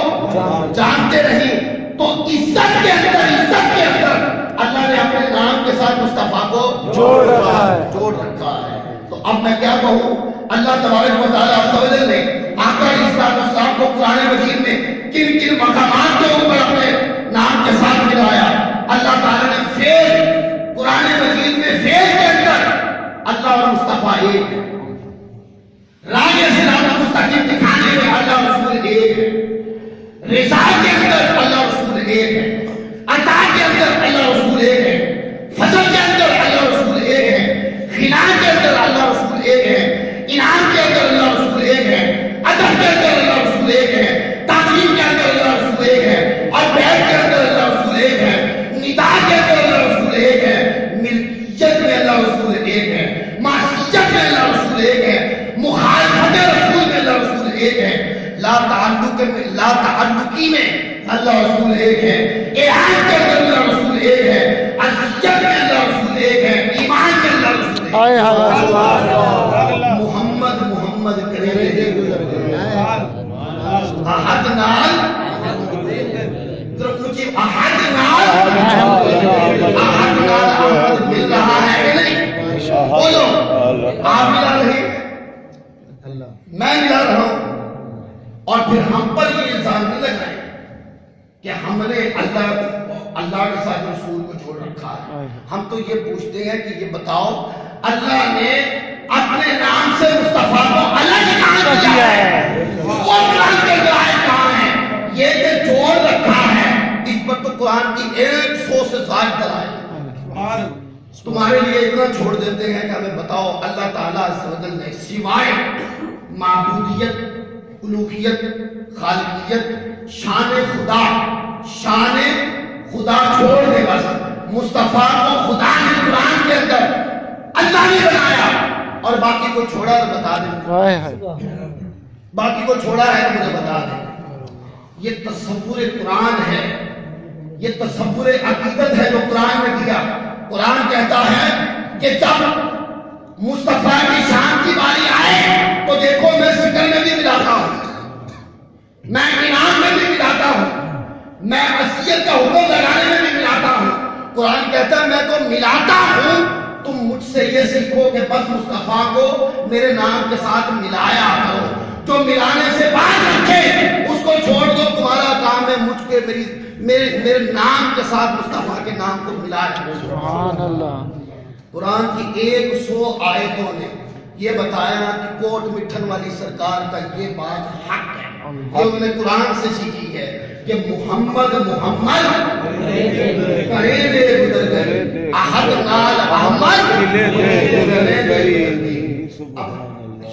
جانتے نہیں۔ تو عزت کے اندر اللہ نے اپنے نام کے ساتھ مصطفیٰ کو جوڑ رکھا ہے۔ تو اب میں کیا کہوں، اللہ تبارک و تعالیٰ عز و جل نے آقا علیہ السلام کو قرآن مجید میں کن کن مقامات کے اوپر اپنے نام کے ساتھ ملایا۔ اللہ تعالیٰ نے فعل قرآن مجید میں فعل کے اندر اللہ اور مصطفیٰ ایک ہے، راہ صراط مستقیم دکھانے میں اللہ رسول ایک ہے، رضا کے اندر اللہ رسول ایک ہے، عطا کے اندر اللہ رسول ایک ہے، فضل کے اندر اللہ رسول ایک ہے، غنا کے اندر اللہ رسول ایک ہے، انعام کے اندر اللہ رسول ایک ہے، ادب کے اندر اللہ رسول ایک ہے، تعظیم کے اندر اللہ رسول ایک ہے، اور بیعت کے اندر اللہ رسول ایک ہے، ندا کے اندر اللہ رسول ایک ہے، ملکیت میں اللہ رسول ایک ہے، معصیت میں اللہ رسول ایک ہے، مخالفت رسول میں اللہ رسول ایک ہے، لا تعلقی میں اللہ رسول ایک ہے، اعان کے اندر اللہ رسول ایک ہے، عزیت میں اللہ رسول ایک ہے، ایمان میں اللہ رسول ایک ہے۔ محمد کرے احد نال احد مل رہا ہے کہ نہیں؟ بولو آپ ملا رہے، میں ملا رہا ہوں، اور پھر ہم پر یہ الزام نہیں لگائے کہ ہم نے اللہ کے ساتھ رسول کو جوڑ رکھا ہے۔ ہم تو یہ پوچھتے ہیں کہ یہ بتاؤ اللہ نے اپنے نام سے مصطفیٰ کو الگ کہاں کیا ہے؟ وہ قرآن کے ذرائع کہاں ہیں؟ یہ کہ جوڑ رکھا ہے، اس پر تو قرآن کی 100 سے زائد دلائل تمہارے لیے اتنا چھوڑ دیتے ہیں کہ ہمیں بتاؤ اللہ تعالیٰ عز و جل نے سوائے معبودیت، الوہیت، خالقیت، شان خدا چھوڑ دے بس مصطفیٰ کو خدا نے قرآن کے اندر اللہ نے بنایا اور باقی کو چھوڑا تو بتا دیں، باقی کو چھوڑا ہے تو مجھے بتا دیں۔ یہ تصور قرآن ہے، یہ تصور عقیدت ہے جو قرآن نے دیا۔ قرآن کہتا ہے کہ جب مصطفیٰ کی شان کی باری آئے تو دیکھو میں ذکر میں بھی ملاتا ہوں، میں انعام میں بھی ملاتا ہوں، میں عصیت کا حکم لگانے میں بھی ملاتا ہوں۔ قرآن کہتا ہے میں تو ملاتا ہوں، تم مجھ سے یہ سیکھو کہ بس مصطفیٰ کو میرے نام کے ساتھ ملایا کرو، جو ملانے سے باز رکھے اس کو چھوڑ دو، تمہارا کام ہے مجھ کے میرے نام کے ساتھ مصطفیٰ کے نام کو ملایا۔ سبحان اللہ۔ قرآن کی 100 آیتوں نے یہ بتایا کہ کوٹ مٹھن والی سرکار کا یہ بات حق ہے، یہ انہوں نے قرآن سے سیکھی ہے کہ محمد کرے دے گزر گئے احد نال احمد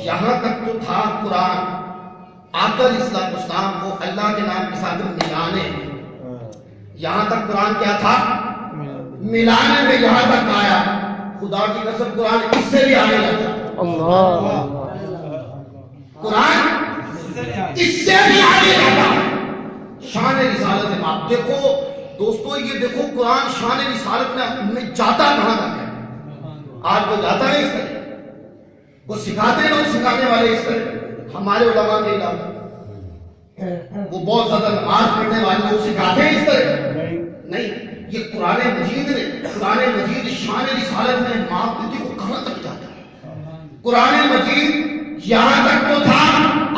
یہاں تک تو تھا قرآن آقا علیہ السلام کو اللہ کے نام کے ساتھ ملانے، یہاں تک قرآن کیا تھا؟ ملانے میں یہاں تک آیا۔ خدا کی قسم قرآن اس سے بھی آگے جاتا، قرآن اس سے بھی آگے جاتا۔ شان رسالت میں آپ دیکھو دوستو، یہ دیکھو قرآن شان رسالت میں جاتا کہاں تک ہے؟ آج وہ جاتا ہے اس طرح، وہ سکھاتے لوگ سکھانے والے اس طرح، ہمارے علماء کے علاوہ وہ بہت زیادہ نماز پڑھنے والے لوگ سکھاتے ہیں اس طرح نہیں۔ یہ قرآن مجید شان رسالت میں ماں بیٹی کو کہاں تک جاتا ہے؟ قرآن مجید یہاں تک تو تھا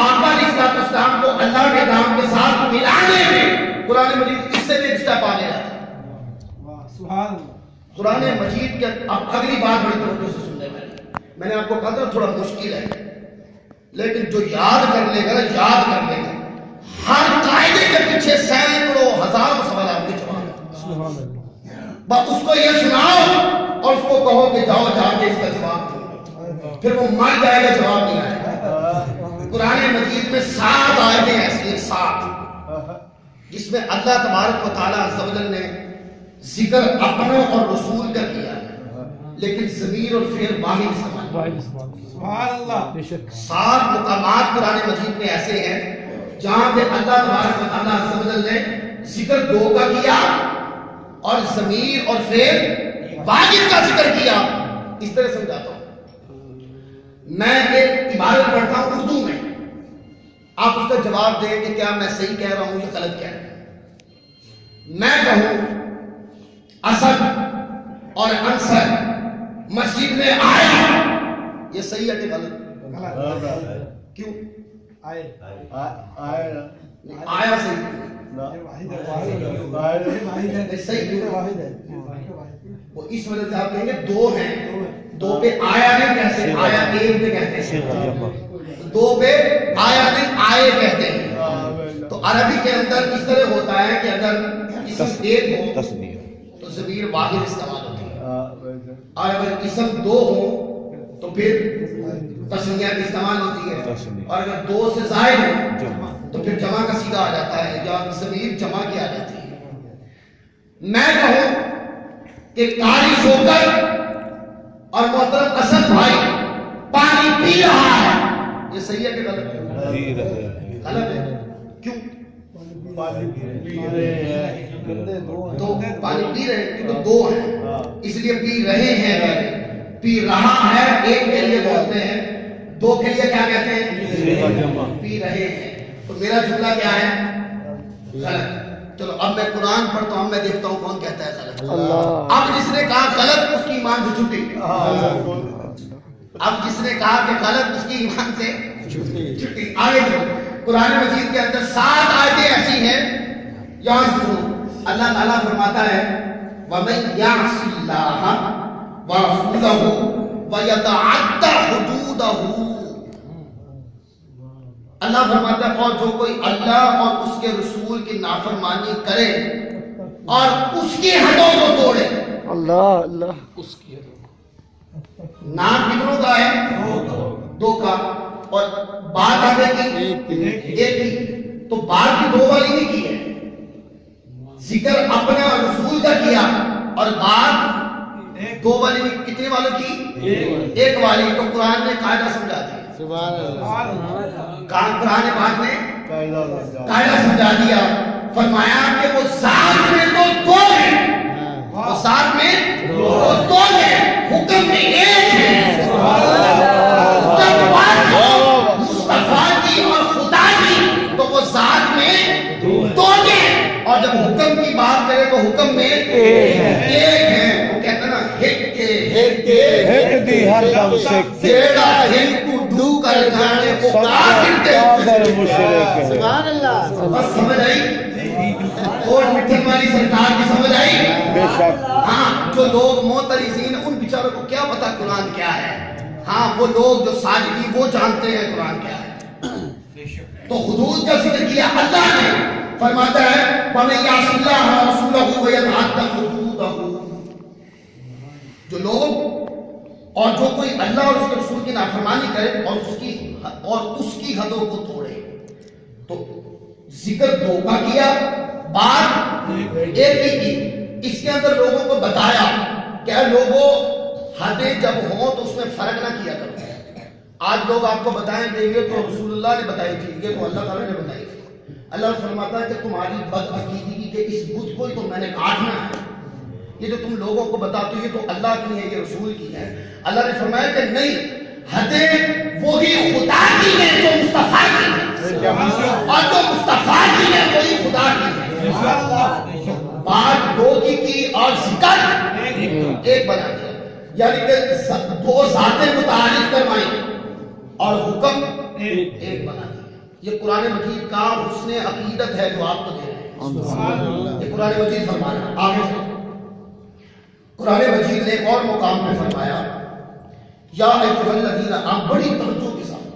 آقا علیہ السلام کو اللہ کے نام کے ساتھ ملانے میں، قرآن مجید اس سے بھی اسٹیپ آگے جاتا ہے۔ قرآن مجید کے اب اگلی بات بڑی توجہ سے سن لیں، میں نے آپ کو کہا تھا تھوڑا مشکل ہے، لیکن جو یاد کر لے گا یاد کر لے گا، ہر قاعدے کے پیچھے سینکڑوں ہزاروں سوالات کے جواب، بس اس کو یہ سناؤ اور اس کو کہو کہ جاؤ جا کے اس کا جواب دو، پھر وہ مر جائے گا جواب نہیں آئے گا۔ قرآن مجید میں 7 آیتیں ایسی ہیں، 7 جس میں اللہ تبارک و تعالیٰ عز و جل نے ذکر اپنوں اور رسول کا کیا ہے، لیکن ضمیر اور فعل واحد استعمال۔ سبحان اللہ۔ 7 مقامات قرآن مجید میں ایسے ہیں جہاں پہ اللہ تبارک و تعالیٰ عز و جل نے ذکر 2 کا کیا اور ضمیر اور فعل واحد کا ذکر کیا۔ اس طرح سمجھاتا ہوں، میں ایک عبارت پڑھتا ہوں اردو میں، آپ اس کا جواب دیں کہ کیا میں صحیح کہہ رہا ہوں یا غلط کہہ رہا ہوں۔ میں کہوں اسد اور انصر مسجد میں آیا، یہ صحیح ہے کہ غلط؟ کیوں؟ آیا صحیح وہ اس وجہ سے آپ کہیں گے 2 ہیں، 2 پہ آیا نہیں کہتے، آیا 1 پہ کہتے ہیں، 2 پہ آیا نہیں آئے کہتے ہیں۔ تو عربی کے اندر اس طرح ہوتا ہے کہ اگر اسم 1 ہو تو ضمیر واحد استعمال ہوتی ہے، اور اگر اسم 2 ہو تو پھر تسنیہ کی استعمال ہوتی ہے، اور اگر 2 سے زائد ہو تو پھر جمع کا سیدھا آ جاتا ہے یا ضمیر جمع کی آ جاتی ہے۔ میں کہوں کہ قاری سو کر اور محترم اسد بھائی پانی پی رہا ہے، یہ صحیح ہے کہ غلط ہے؟ غلط ہے، کیوں؟ تو پانی پی رہے ہیں کیونکہ 2 ہیں، اس لیے پی رہے ہیں، پی رہا ہے 1 کے لیے بولتے ہیں، 2 کے لیے کیا کہتے ہیں؟ پی رہے ہیں۔ تو میرا جملہ کیا ہے؟ غلط۔ چلو اب میں قرآن پڑھتا ہوں، میں دیکھتا ہوں کون کہتا ہے غلط۔ اب جس نے کہا غلط اس کی ایمان سے چھٹی، اب جس نے کہا کہ غلط اس کی ایمان سے چھٹی۔ آگے چلو، قرآن مجید کے اندر 7 آیتیں ایسی ہیں، یہاں سے سنو، اللہ تعالیٰ فرماتا ہے وَمَن يَعْصِ اللَّهَ وَرَسُولَهُ وَيَتَعَدَّ حُدُودَهُ. اللہ فرماتا ہے اور جو کوئی اللہ اور اس کے رسول کی نافرمانی کرے اور اس کی حدوں کو توڑے. اللہ اللہ اس کی حدوں. نام کتنوں کا ہے؟ 2 کا. اور بات آگے کی ایک کی. تو بات کی 2 والی نہیں کی ہے. ذکر اپنے اور رسول کا کیا اور بات 2 والی نہیں. کتنے والوں کی؟ 1 والی. تو قرآن نے قاعدہ سمجھا دیا. قرآن پاک نے قاعدہ سمجھا دیا. فرمایا کہ وہ ذات میں تو 2 ہیں, وہ ذات میں 2 ہیں, حکم میں 1 ہے. جب بات مصطفیٰ کی اور خدا کی تو وہ ذات میں 2 ہیں, اور جب حکم کی بات کرے تو حکم میں 1 ہے. وہ کہتا نا ہک دی ہر دم سے تیرا ہک ڈو کر جانے کو کافر مشرک ہے. سبحان اللہ. بس سمجھ آئی؟ اور مٹھن والی سرکار کی سمجھ آئی؟ بے شک. ہاں, جو لوگ معترضین ان بیچاروں کو کیا پتا قرآن کیا ہے. ہاں, وہ لوگ جو ساجدی وہ جانتے ہیں قرآن کیا ہے. تو حدود کا ذکر کیا اللہ نے. فرماتا ہے وَمَن يَعْصِ اللَّهَ وَرَسُولَهُ وَيَتَعَدَّ حُدُودَهُ. جو لوگ اور جو کوئی اللہ اور اس کے رسول کی نافرمانی کرے اور اس کی حدوں کو توڑے. تو ذکر 2 کا کیا, بات 1 کی. اس کے اندر لوگوں کو بتایا کہ لوگوں حدیں جب ہوں تو اس میں فرق نہ کیا کرو. آج لوگ آپ کو بتائیں کہ یہ تو رسول اللہ نے بتائی تھی, یہ تو اللہ تعالیٰ نے بتائی تھی. اللہ فرماتا ہے کہ تمہاری بدعقیدگی کے اس بت کو ہی تو میں نے کاٹنا ہے. یہ جو تم لوگوں کو بتاتے ہو یہ تو اللہ کی ہے, یہ رسول کی ہے. اللہ نے فرمایا کہ نہیں, حدیں وہی خدا کی ہیں جو مصطفیٰ کی ہیں, اور جو مصطفیٰ کی ہے وہی خدا کی ہے. بات 2 کی اور ذکر 1 بنا دیا. یعنی کہ 2 ذاتیں متعارف کروائی اور حکم 1 بنا دیا. یہ قرآن مجید کا حسن عقیدت ہے جو آپ کو دے رہے ہیں. یہ قرآن مجید فرما رہا ہے. آگے سے قرآن مجید نے ایک اور مقام پہ فرمایا یا ایھا الذین آمنوا. بڑی توجہ کے ساتھ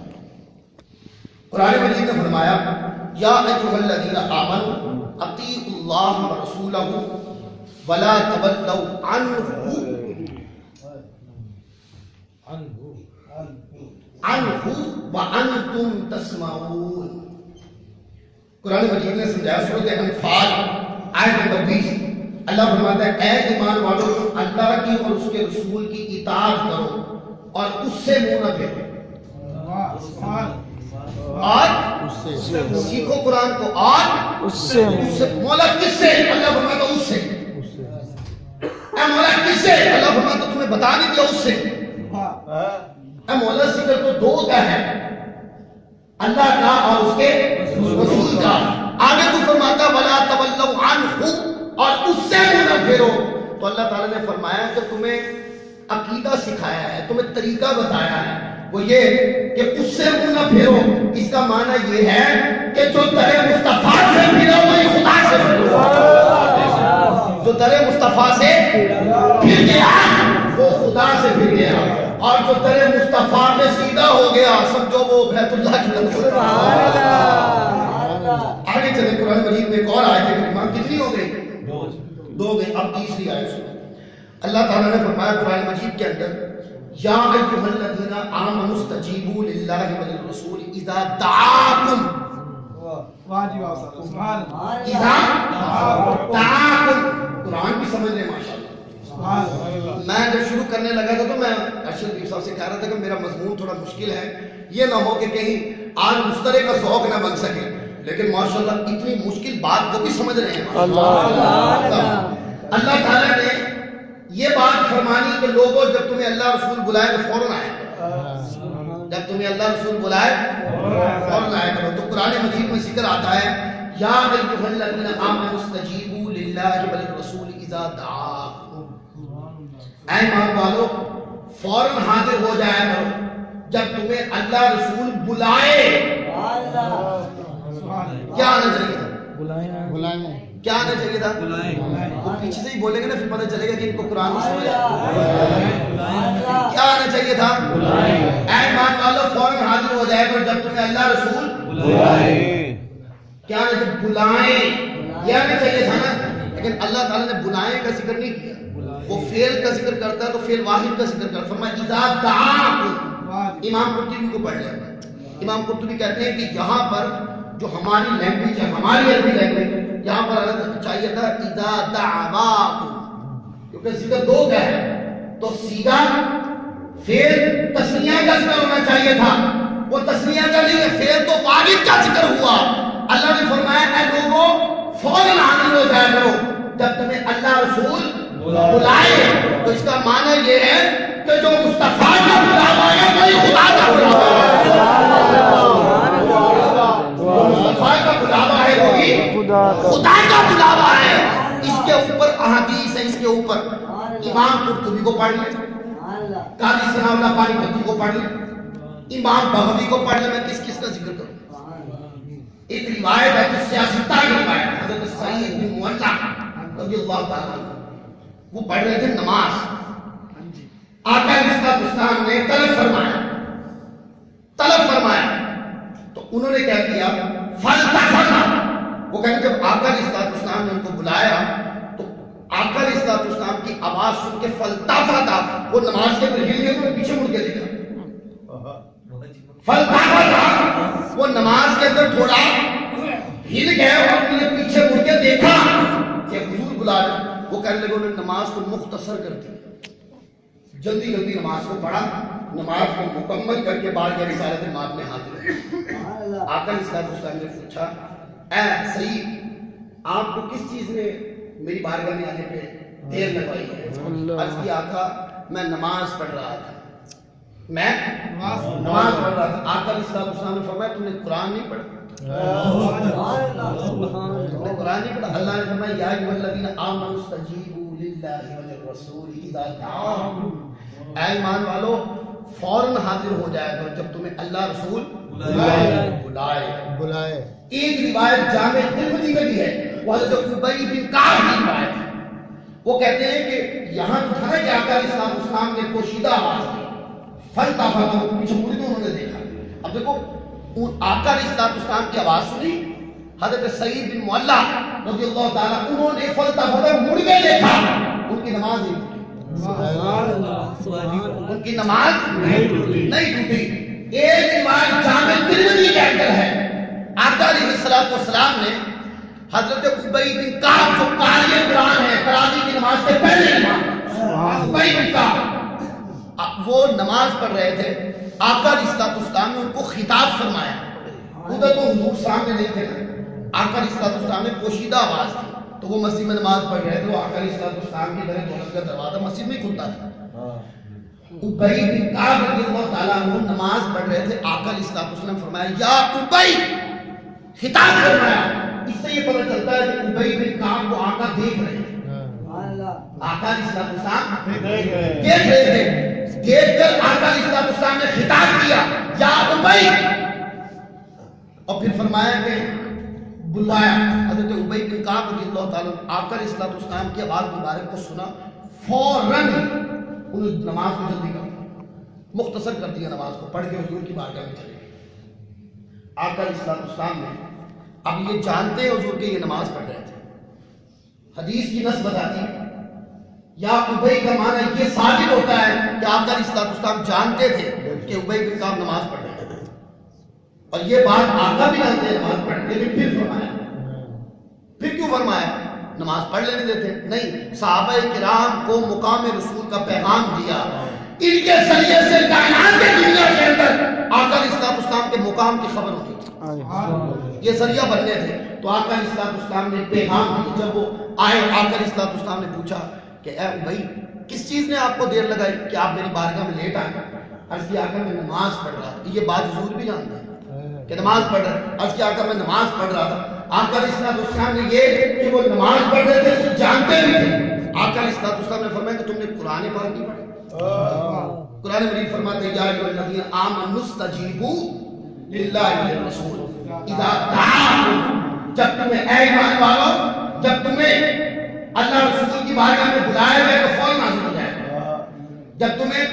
قرآن مجید نے فرمایا یا ایھا الذین آمنوا اطیعوا اللہ ورسولہ ولا تولوا عنہ وانتم تسمعون. قرآن مجید نے سمجھایا سورۃ انفال آیت نمبر 20. اللہ فرماتا ہے اے ایمان والو تم اللہ کی اور اس کے رسول کی اطاعت کرو اور اس سے منہ نہ پھیرو. اور سیکھو قرآن کو اور اس سے مولا کس سے؟ اللہ فرماتا اس سے. اے مولا کس سے؟ اللہ فرماتا تمہیں بتا نہیں دیا اس سے. اے مولا ذکر تو 2 کا ہے, اللہ کا اور اس کے رسول کا. آگے تو فرماتا ولا تولوا عنہ اور اس سے منہ نہ پھیرو. تو اللہ تعالیٰ نے فرمایا کہ تمہیں عقیدہ سکھایا ہے, تمہیں طریقہ بتایا ہے, وہ یہ کہ اس سے منہ نہ پھیرو. اس کا معنی یہ ہے کہ جو در مصطفیٰ سے پھرا وہی خدا سے پھرا. جو در مصطفیٰ سے پھر گیا وہ خدا سے پھر گیا, اور جو در مصطفیٰ میں سیدھا ہو گیا سمجھو وہ بیت اللہ کی طرف. آگے چلے قرآن مجید میں ایک اور آیت کریمہ کتنی ہو گئی؟ 2 گئی. اب تیسری آیت سنو. اللہ تعالیٰ نے فرمایا قرآن مجید کے اندر یا ایھا الذین آمنوا استجیبوا للہ وللرسول اذا دعاکم. اذا دعاکم. قرآن بھی سمجھ لیں ماشاءاللہ. میں جب شروع کرنے لگا تھا تو میں ارشد دیپ صاحب سے کہہ رہا تھا کہ میرا مضمون تھوڑا مشکل ہے, یہ نہ ہو کہ کہیں آج مشترک کا ذوق نہ بن سکے. لیکن ماشاءاللہ اتنی مشکل بات کو بھی سمجھ رہے ہیں. اللہ تعالیٰ نے یہ بات فرمانی کہ لوگوں جب تمہیں اللہ رسول بلائے تو فوراً آئے. جب تمہیں اللہ رسول بلائے فوراً آئے کرو. تو قرآن مجید میں ذکر آتا ہے یا ایھا الذین آمنوا استجیبوا للہ وللرسول اذا دعاکم. اے ایمان والو فوراً حاضر ہو جایا کرو جب تمہیں اللہ رسول بلائے. کیا آنا چاہیے؟ کیا آنا چاہیے تھا؟ وہ پیچھے سے ہی بولیں گے نا، پھر پتہ چلے گا کہ ان کو قرآن نہیں سمجھ آیا۔ کیا آنا چاہیے تھا؟ اے ایمان والو فوراً حاضر ہو جائے گا جب تمہیں اللہ رسول کیا آنا چاہیے؟ بلائیں، یہ آنا چاہیے تھا نا۔ لیکن اللہ تعالیٰ نے بلائیں کا ذکر نہیں کیا، وہ فعل کا ذکر کرتا ہے تو فعل واحد کا ذکر کرتا ہے۔ فرمایا اذا دعاکم، امام قرطبی کو پڑھ لیا۔ امام قرطبی کہتے ہیں کہ یہاں پر جو ہماری لینگویج ہے، ہماری عربی لینگویج، یہاں پر آنا چاہیے تھا اذا دعواکم، کیونکہ ذکر دو کا ہے تو سیدھا فعل تسنیہ کا ذکر ہونا چاہیے تھا، وہ تسنیہ کا نہیں ہے، فعل تو واحد کا ذکر ہوا۔ اللہ نے فرمایا اے لوگوں فوراً حاضر ہو جایا کرو جب تمہیں اللہ رسول بلائے۔ تو اس کا معنی یہ ہے کہ جو مصطفیٰ کا بلاوا ہے وہی خدا کا بلاوا ہے، مصطفیٰ کا بلاوا ہے وہی خدا کا بلاوا ہے۔ اس کے اوپر احادیث ہے، اس کے اوپر امام قرطبی کو پڑھ لیں، قاضی ثناء اللہ پانی پتی کو پڑھ لیں، امام بغوی کو پڑھ لیں۔ میں کس کس کا ذکر کروں؟ ایک روایت ہے جو سیاستہ کی روایت ہے، حضرت سعید بن معلّہ رضی اللہ تعالیٰ عنہ، وہ پڑھ رہے تھے نماز، آقا علیہ السلام نے طلب فرمایا تو انہوں نے کیا کیا؟ فلتفتا، وہ کہیں جب آقا علیہ السلام نے ان کو بلایا تو آقا علیہ السلام کی آواز سن کے فلتفتا، وہ نماز کے اندر ہل گئے تو پیچھے مڑ کے دیکھا، فلتفتا، وہ نماز کے اندر تھوڑا ہل گئے اور پیچھے مڑ کے دیکھا کہ حضور بلا رہے۔ وہ کہنے لگے انہوں نے نماز کو مختصر کر دی، جلدی جلدی نماز کو پڑھا، نماز کو مکمل کر کے بعد رسالت مات میں حاضر ہوئے۔ آقا علیہ السلام نے پوچھا اے سعید، آپ کو کس چیز نے میری بارگاہ میں آنے پہ دیر لگائی ہے؟ عرض کی آقا میں نماز پڑھ رہا تھا، میں نماز پڑھ رہا تھا۔ آقا علیہ السلام نے فرمایا تم نے قرآن نہیں پڑھا؟ تم نے قرآن نہیں پڑھا؟ اللہ نے فرمایا یا ایھا الذین آمنوا استجیبوا للہ وللرسول اذا دعاکم، اے ایمان والو فوراً حاضر ہو جایا کرو جب تمہیں اللہ رسول بلائے۔ ایک روایت جامع ترمذی میں بھی ہے، وہ حضرت ابی بن کعب کی روایت ہے، وہ کہتے ہیں کہ یہاں جو تھا کہ آقا علیہ السلام نے پوشیدہ آواز دی، فلتفت، پیچھے مڑ کے انہوں نے دیکھا۔ اب دیکھو آقا علیہ السلام کی آواز سنی، حضرت سعید بن معلّہ رضی اللہ تعالیٰ انہوں نے فلتفت، مڑ کے دیکھا، ان کی نماز نہیں ٹوٹی، ان کی نماز نہیں ٹوٹی۔ ایک روایت جامع ترمذی کے اندر ہے، آقا علیہ السلام نے حضرت ابی بن کعب جو قاری قرآن ہے، تراویح کی نماز کے پہلے امام ابی بن کعب، وہ نماز پڑھ رہے تھے، آقا علیہ السلام نے ان کو خطاب فرمایا، ادھر تو حضور سامنے نہیں تھے نا، آقا علیہ السلام نے پوشیدہ آواز دی تو وہ مسجد میں نماز پڑھ رہے تھے، وہ آقا علیہ السلام کی طرح دولت کا دروازہ مسجد میں کھلتا تھا۔ ابی بن کعب رضی اللہ تعالیٰ عنہ نماز پڑھ رہے تھے، آقا علیہ السلام نے فرمایا یا ابی، خطاب فرمایا۔ اس سے یہ پتہ چلتا ہے کہ ابی بن کعب کو آقا دیکھ رہے تھے، آقا علیہ السلام دیکھ رہے تھے، دیکھ کر آقا علیہ السلام نے خطاب کیا یا ابی، اور پھر فرمایا کہ بلایا۔ حضرت ابی بن کعب رضی اللہ تعالیٰ آقا علیہ السلام کی آواز مبارک کو سنا، فوراً انہوں نے نماز کو جلدی کر دیا، مختصر کر دیا، نماز کو پڑھ کے حضور کی بارگاہ میں چلے گئے۔ آقا علیہ السلام نے اب یہ جانتے ہیں حضور کے یہ نماز پڑھ رہے تھے، حدیث کی نص بتاتی ہے یا ابی کا معنی یہ ثابت ہوتا ہے کہ آقا علیہ السلام جانتے تھے کہ ابی بن کعب نماز پڑھ رہے تھے، اور یہ بات آقا بھی جانتے ہیں نماز پڑھنے، لیکن پھر فرمایا، پھر کیوں فرمایا؟ نماز پڑھ لینے دیتے نہیں، صحابہ کرام کو مقام رسول کا پیغام دیا، ان کے ذریعے سے کائنات کی دنیا کے اندر آقا علیہ السلام کے مقام کی خبر ہوتی تھی، یہ ذریعہ بننے تھے۔ تو آقا علیہ السلام نے پیغام دی، جب وہ آئے آقا علیہ السلام نے پوچھا کہ اے ابی کس چیز نے آپ کو دیر لگائی کہ آپ میری بارگاہ میں لیٹ آئے؟ عرض کی آقا میں نماز پڑھ رہا تھا، یہ بات حضور بھی جانتے ہیں کہ نماز پڑھ رہا ہے۔ عرض کی آقا میں نماز پڑھ رہا تھا، آقا علیہ السلام نے یہ کہ وہ نماز پڑھ رہے تھے اس کو جانتے بھی تھے۔ آقا علیہ السلام نے فرمایا کہ تم نے قرآن پاک نہیں پڑھا؟ قرآن مجید فرماتا ہے یا ایھا الذین آمنوا استجیبوا للہ وللرسول اذا دعاکم، جب تمہیں اے ایمان والو جب تمہیں اللہ رسول کی بارگاہ میں بلایا جائے تو فوراً نازل ہو جائے گا. جب تمہیں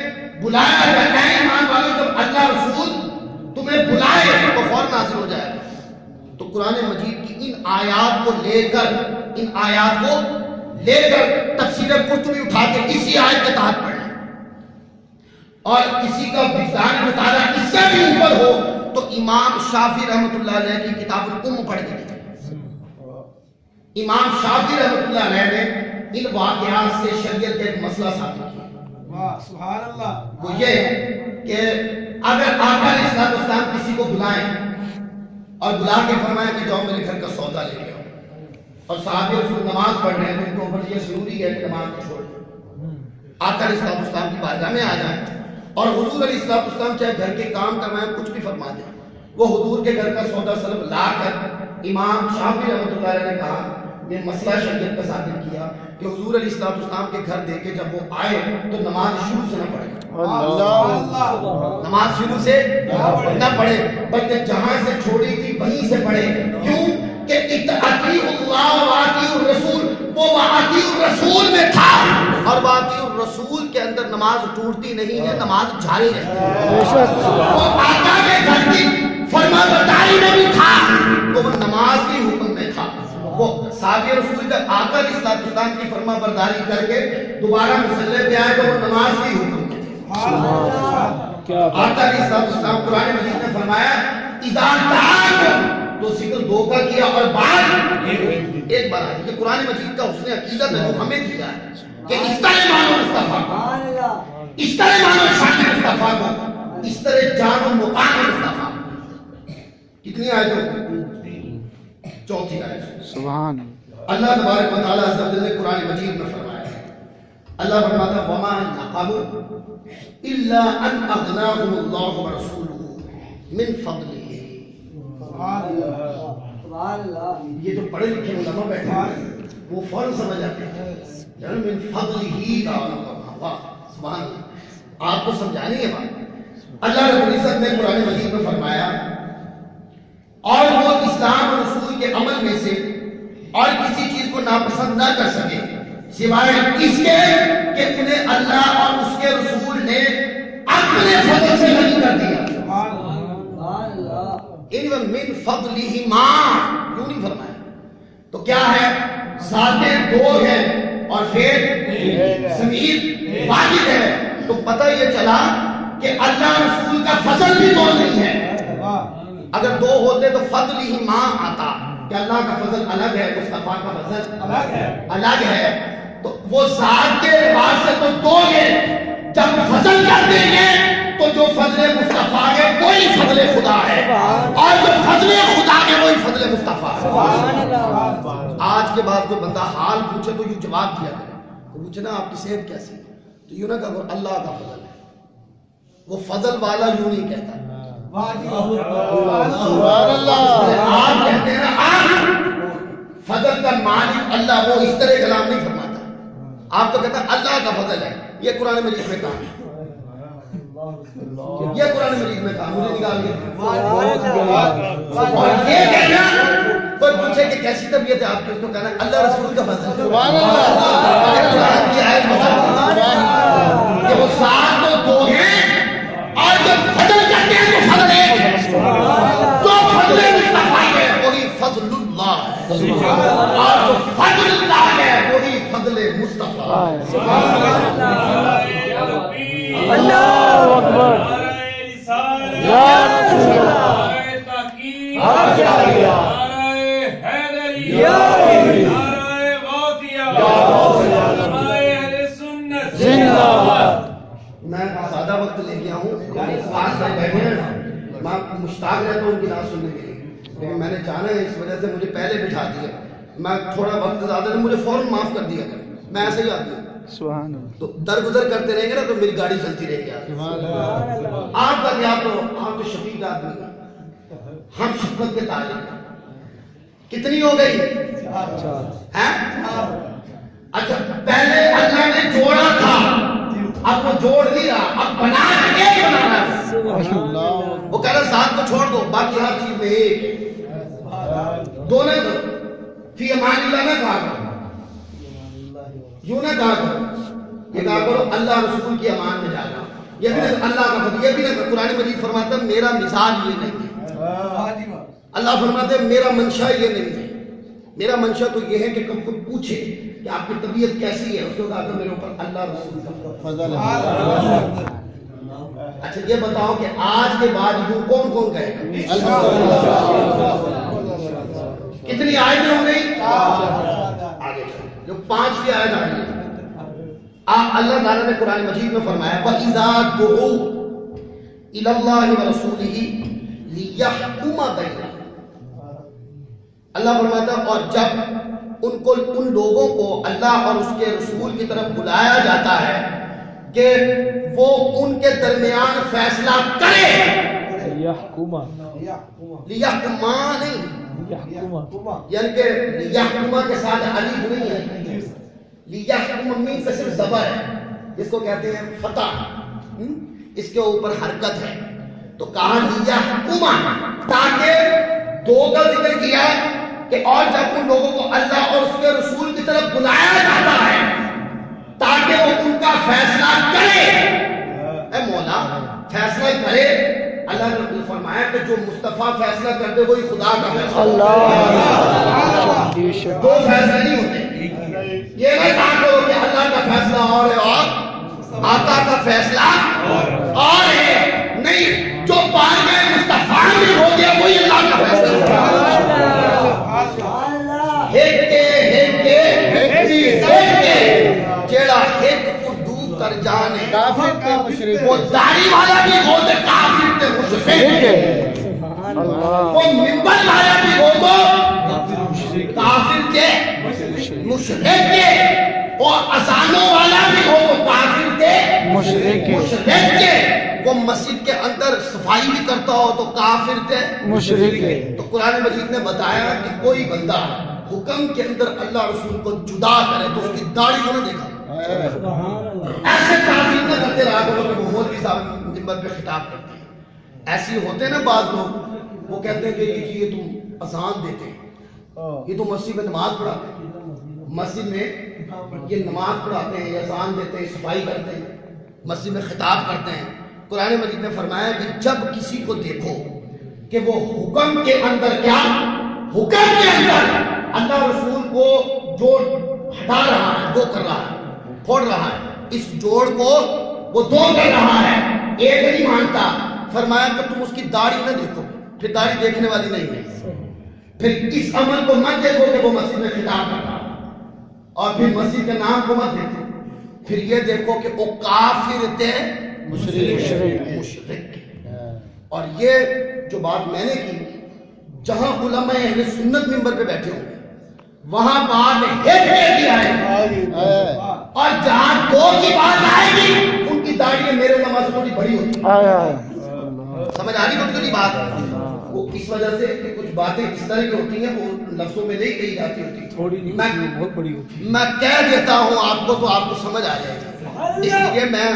بلایا جائے اے ایمان والوں، جب اللہ رسول تمہیں بلائے تو فوراً نازل ہو جائے گا. تو قرآن مجید کی ان آیات کو لے کر تفسیر قرطبی اٹھا کے اسی آیت کے تحت پڑھیں، اور کسی کا وجدان مطالعہ اس سے بھی اوپر ہو تو امام شافعی رحمۃ اللہ علیہ کی کتاب الام پڑھ کے دیکھیں. امام شافعی رحمۃ اللہ علیہ نے ان واقعات سے شریعت کا ایک مسئلہ ثابت کیا. سبحان اللہ. وہ یہ ہے کہ اگر آقا علیہ الصلوۃ والسلام کسی کو بلائیں اور بلا کے فرمائیں کہ جاؤ میرے گھر کا سودا لے کے آؤ، اور صحابہ رسول نماز پڑھ رہے ہیں تو ان کے اوپر یہ ضروری ہے کہ نماز کو چھوڑ دیں، آقا علیہ الصلوۃ والسلام کی بارگاہ میں آ جائیں، اور حضور علیہ الصلوۃ والسلام چاہے گھر کے کام کروائیں کچھ بھی فرما دیں. وہ حضور کے گھر کا سودا صرف لا کر امام شافعی رحمۃ اللہ علیہ نے کہا، یہ مسئلہ شریعت کا ثابت کیا کہ حضور علیہ الصلوۃ والسلام کے گھر دے کے جب وہ آئے تو نماز شروع سے نہ پڑھے، نماز شروع سے نہ پڑھے بلکہ جہاں سے چھوڑی تھی وہیں سے پڑھے. کیوں کہ اطیعوا اللہ واطیعوا الرسول، وہ واطیعوا الرسول میں تھا، اور واطیعوا الرسول کے اندر نماز ٹوٹتی نہیں ہے، نماز جاری رہتی ہے. وہ آقا کے گھر کی فرما برداری میں بھی تھا تو وہ نماز کی حکم میں تھا. وہ صحابہ رسول جب آقا علیہ الصلوۃ والسلام کی فرما برداری کر کے دوبارہ مصلی پہ آئے تو وہ نماز کی حکم میں تھے. آقا علیہ الصلوۃ والسلام قرآن مجید میں فرمایا اذا دعاکم، تو ذکر دو کا کیا اور بعد ایک بار آئی. یہ قرآن مجید کا حسن عقیدت ہے جو ہمیں دیا ہے کہ اس طرح مانو مصطفیٰ کو، اس طرح مانو شان مصطفیٰ کو، اس طرح جانو مقام مصطفیٰ. کتنی آیتیں؟ چوتھی آیت. سبحان اللہ تبارک و تعالیٰ عز و جل نے قرآن مجید میں فرمایا، اللہ فرماتا ہے وَمَا نَقَمُوا إِلَّا أَنْ أَغْنَاهُمُ اللَّهُ وَرَسُولُهُ مِنْ فَضْلِهِ. یہ جو پڑھے لکھے علماء بیٹھے ہیں وہ فوراً سمجھ آتے ہیں من فضلہ تعالیٰ. سبحان اللہ. آپ کو سمجھانی ہے بات. اللہ رب العزت نے قرآن مجید میں فرمایا اور وہ اسلام اور رسول کے عمل میں سے اور کسی چیز کو ناپسند نہ کر سکے سوائے اس کے کہ انہیں اللہ اور اس کے رسول نے اپنے فضل سے غنی کر دیا. من فضلہ ما، کیوں نہیں فرمایا؟ تو کیا ہے؟ ذاتیں دو ہیں اور پھر سمیع واحد ہے. تو پتہ یہ چلا کہ اللہ رسول کا فضل بھی دو نہیں ہے. اگر دو ہوتے تو فضل ہی ماں آتا کہ اللہ کا فضل الگ ہے، مصطفیٰ کا فضل الگ ہے. تو وہ ذات کے اعتبار سے تو دو ہیں، جب فضل کر دیں گے تو جو فضل مصطفیٰ ہے وہی فضل خدا ہے، اور جو فضل خدا ہے وہی فضل مصطفیٰ ہے. آج کے بعد کوئی بندہ حال پوچھے تو یوں جواب دیا کرے. پوچھے نا آپ کی صحت کیسی ہے تو یوں نہ کہو اللہ کا فضل ہے. وہ فضل والا یوں نہیں کہتا. آپ کہتے ہیں نا فضل کا مالک اللہ، وہ اس طرح کلام نہیں فرماتا. آپ تو کہتا اللہ کا فضل ہے. یہ قرآن مجید میں کہا، یہ قرآن مجید میں کہا. مجھے نکال دیا. اور یہ کہنا کوئی پوچھے کہ کیسی طبیعت ہے آپ کی، اس کو کہنا اللہ رسول کا فضل. قرآن کی آیت کہ وہ ساتھ تو دو ہیں اور جو فضل کرتے ہیں تو فضل ایک ہے. جو فضل مصطفیٰ ہے وہی فضل اللہ ہے، اور جو فضل اللہ ہے وہی فضل مصطفیٰ ہے. اللہ اکبر. یا رسول اللہ. میں زیادہ وقت لے گیا ہوں، پاس میں بیٹھے ہیں، میں مشتاق رہتا ہوں ان کی بات سننے کے لیے، لیکن میں نے جانا ہے اس وجہ سے مجھے پہلے بٹھا دیا. میں تھوڑا وقت زیادہ ہے، مجھے فوراً معاف کر دیا کریں، میں ایسے ہی آدمی ہوں. تو درگزر کرتے رہیں گے نا تو میری گاڑی چلتی رہے گی. آپ کا کیا، تو آپ تو شفیق آدمی ہیں، ہم شفقت کے تعلق. کتنی ہو گئی؟ اچھا پہلے اللہ نے جوڑا تھا، اب وہ جوڑ نہیں رہا، اب بنا کے بنا رہا ہے. وہ کہہ رہا ذات کو چھوڑ دو، باقی ہر چیز میں ایک. دونوں فی امان اللہ نہ کہا کرو، یوں نہ کہا کرو، یہ کہا کرو اللہ رسول کی امان میں جانا، یہ بھی نہ اللہ کا فضل، یہ بھی نہ قرآن مجید فرماتا ہے میرا مثال یہ نہیں ہے، اللہ فرماتے ہیں میرا منشا یہ نہیں ہے، میرا منشا تو یہ ہے کہ کم کوئی پوچھے کہ آپ کی طبیعت کیسی ہے، اس کو کہا کہ میرے اوپر اللہ رسول کا فضل ہے۔ اچھا یہ بتاؤ کہ آج کے بعد یوں کون کون کہے گا؟ کتنی آیتیں ہو گئی؟ آگے جو 5 آیت آ رہی ہے، اللہ تعالیٰ نے قرآن مجید میں فرمایا وَإِذَا دُعُوا إِلَى اللَّهِ وَرَسُولِهِ لِيَحْكُمَ بَيْنَهُمْ، اللہ فرماتا ہے اور جب ان لوگوں کو اللہ اور اس کے رسول کی طرف بلایا جاتا ہے کہ وہ ان کے درمیان فیصلہ کرے، لیحکما نہیں، یعنی کہ لیحکما کے ساتھ الف نہیں ہے، لیحکما میم پہ صرف زبر ہے، جس کو کہتے ہیں فتح، اس کے اوپر حرکت ہے، تو کہا لیحکما، تاکہ دو کا ذکر کیا کہ اور جب ان لوگوں کو اللہ اور اس کے رسول کی طرف بلایا جاتا ہے تاکہ وہ ان کا فیصلہ کرے، اے مولا فیصلہ کرے، اللہ نے فرمایا کہ جو مصطفیٰ فیصلہ کرتے وہی خدا کا فیصلہ، دو فیصلہ نہیں ہوتے، یہ نہیں کہا کرو کہ اللہ کا فیصلہ اور ہے اور آقا کا فیصلہ اور ہے، نہیں، جو پار گئے مصطفیٰ میں ہو گیا وہی اللہ کا فیصلہ، جیڑا ہیک کو دو کر جانے کافر تے مشرک، وہ داڑھی والا بھی ہو تو کافر تے مشرک، وہ منبر والا بھی ہو تو کافر تے مشرک، اور اذانوں والا بھی ہو تو کافر تے مشرک، وہ مسجد کے اندر صفائی بھی کرتا ہو تو کافر تے مشرک۔ تو قرآن مجید نے بتایا کہ کوئی بندہ حکم کے اندر اللہ رسول کو جدا کرے تو اس کی داڑھی کو نہ دیکھا، ایسے تعظیم نہ کرتے رہا کرو کہ وہ مولوی صاحب منبر پہ خطاب کرتے ہیں، ایسے ہوتے ہیں نا بعض لوگ، وہ کہتے ہیں کہ یہ تم اذان دیتے ہیں، یہ تو مسجد میں نماز پڑھاتے ہیں، مسجد میں یہ نماز پڑھاتے ہیں، یہ اذان دیتے ہیں، صفائی کرتے ہیں، مسجد میں خطاب کرتے ہیں۔ قرآن مجید نے فرمایا کہ جب کسی کو دیکھو کہ وہ حکم کے اندر کیا، حکم کے اندر اللہ رسول کو جوڑ ہٹا رہا ہے، دو کر رہا ہے، پھوڑ رہا ہے، اس جوڑ کو وہ دو کر رہا ہے، ایک نہیں مانتا، فرمایا کہ تم اس کی داڑھی نہ دیکھو، پھر داڑھی دیکھنے والی نہیں ہے، پھر اس عمل کو مت دیکھو کہ وہ مسجد میں خطاب کر رہا ہے، اور پھر مسجد کے نام کو مت دیکھو، پھر یہ دیکھو کہ وہ کافر تھے مشرک۔ اور یہ جو بات میں نے کی، جہاں علماء اہل سنت منبر پہ بیٹھے ہوں وہاں بات ایک کی آئے، اور جہاں دو کی بات آئے گی ان کی داڑھی میرے علماء سے تھوڑی بڑی ہوتی ہے، سمجھ آ رہی ہوتی بات؟ وہ اس وجہ سے کہ کچھ باتیں اس طرح کی ہوتی ہیں وہ لفظوں میں نہیں کہی جاتی ہوتی، بہت بڑی ہوتی، میں کہہ دیتا ہوں آپ کو تو آپ کو سمجھ آ جائے گا، اس لیے میں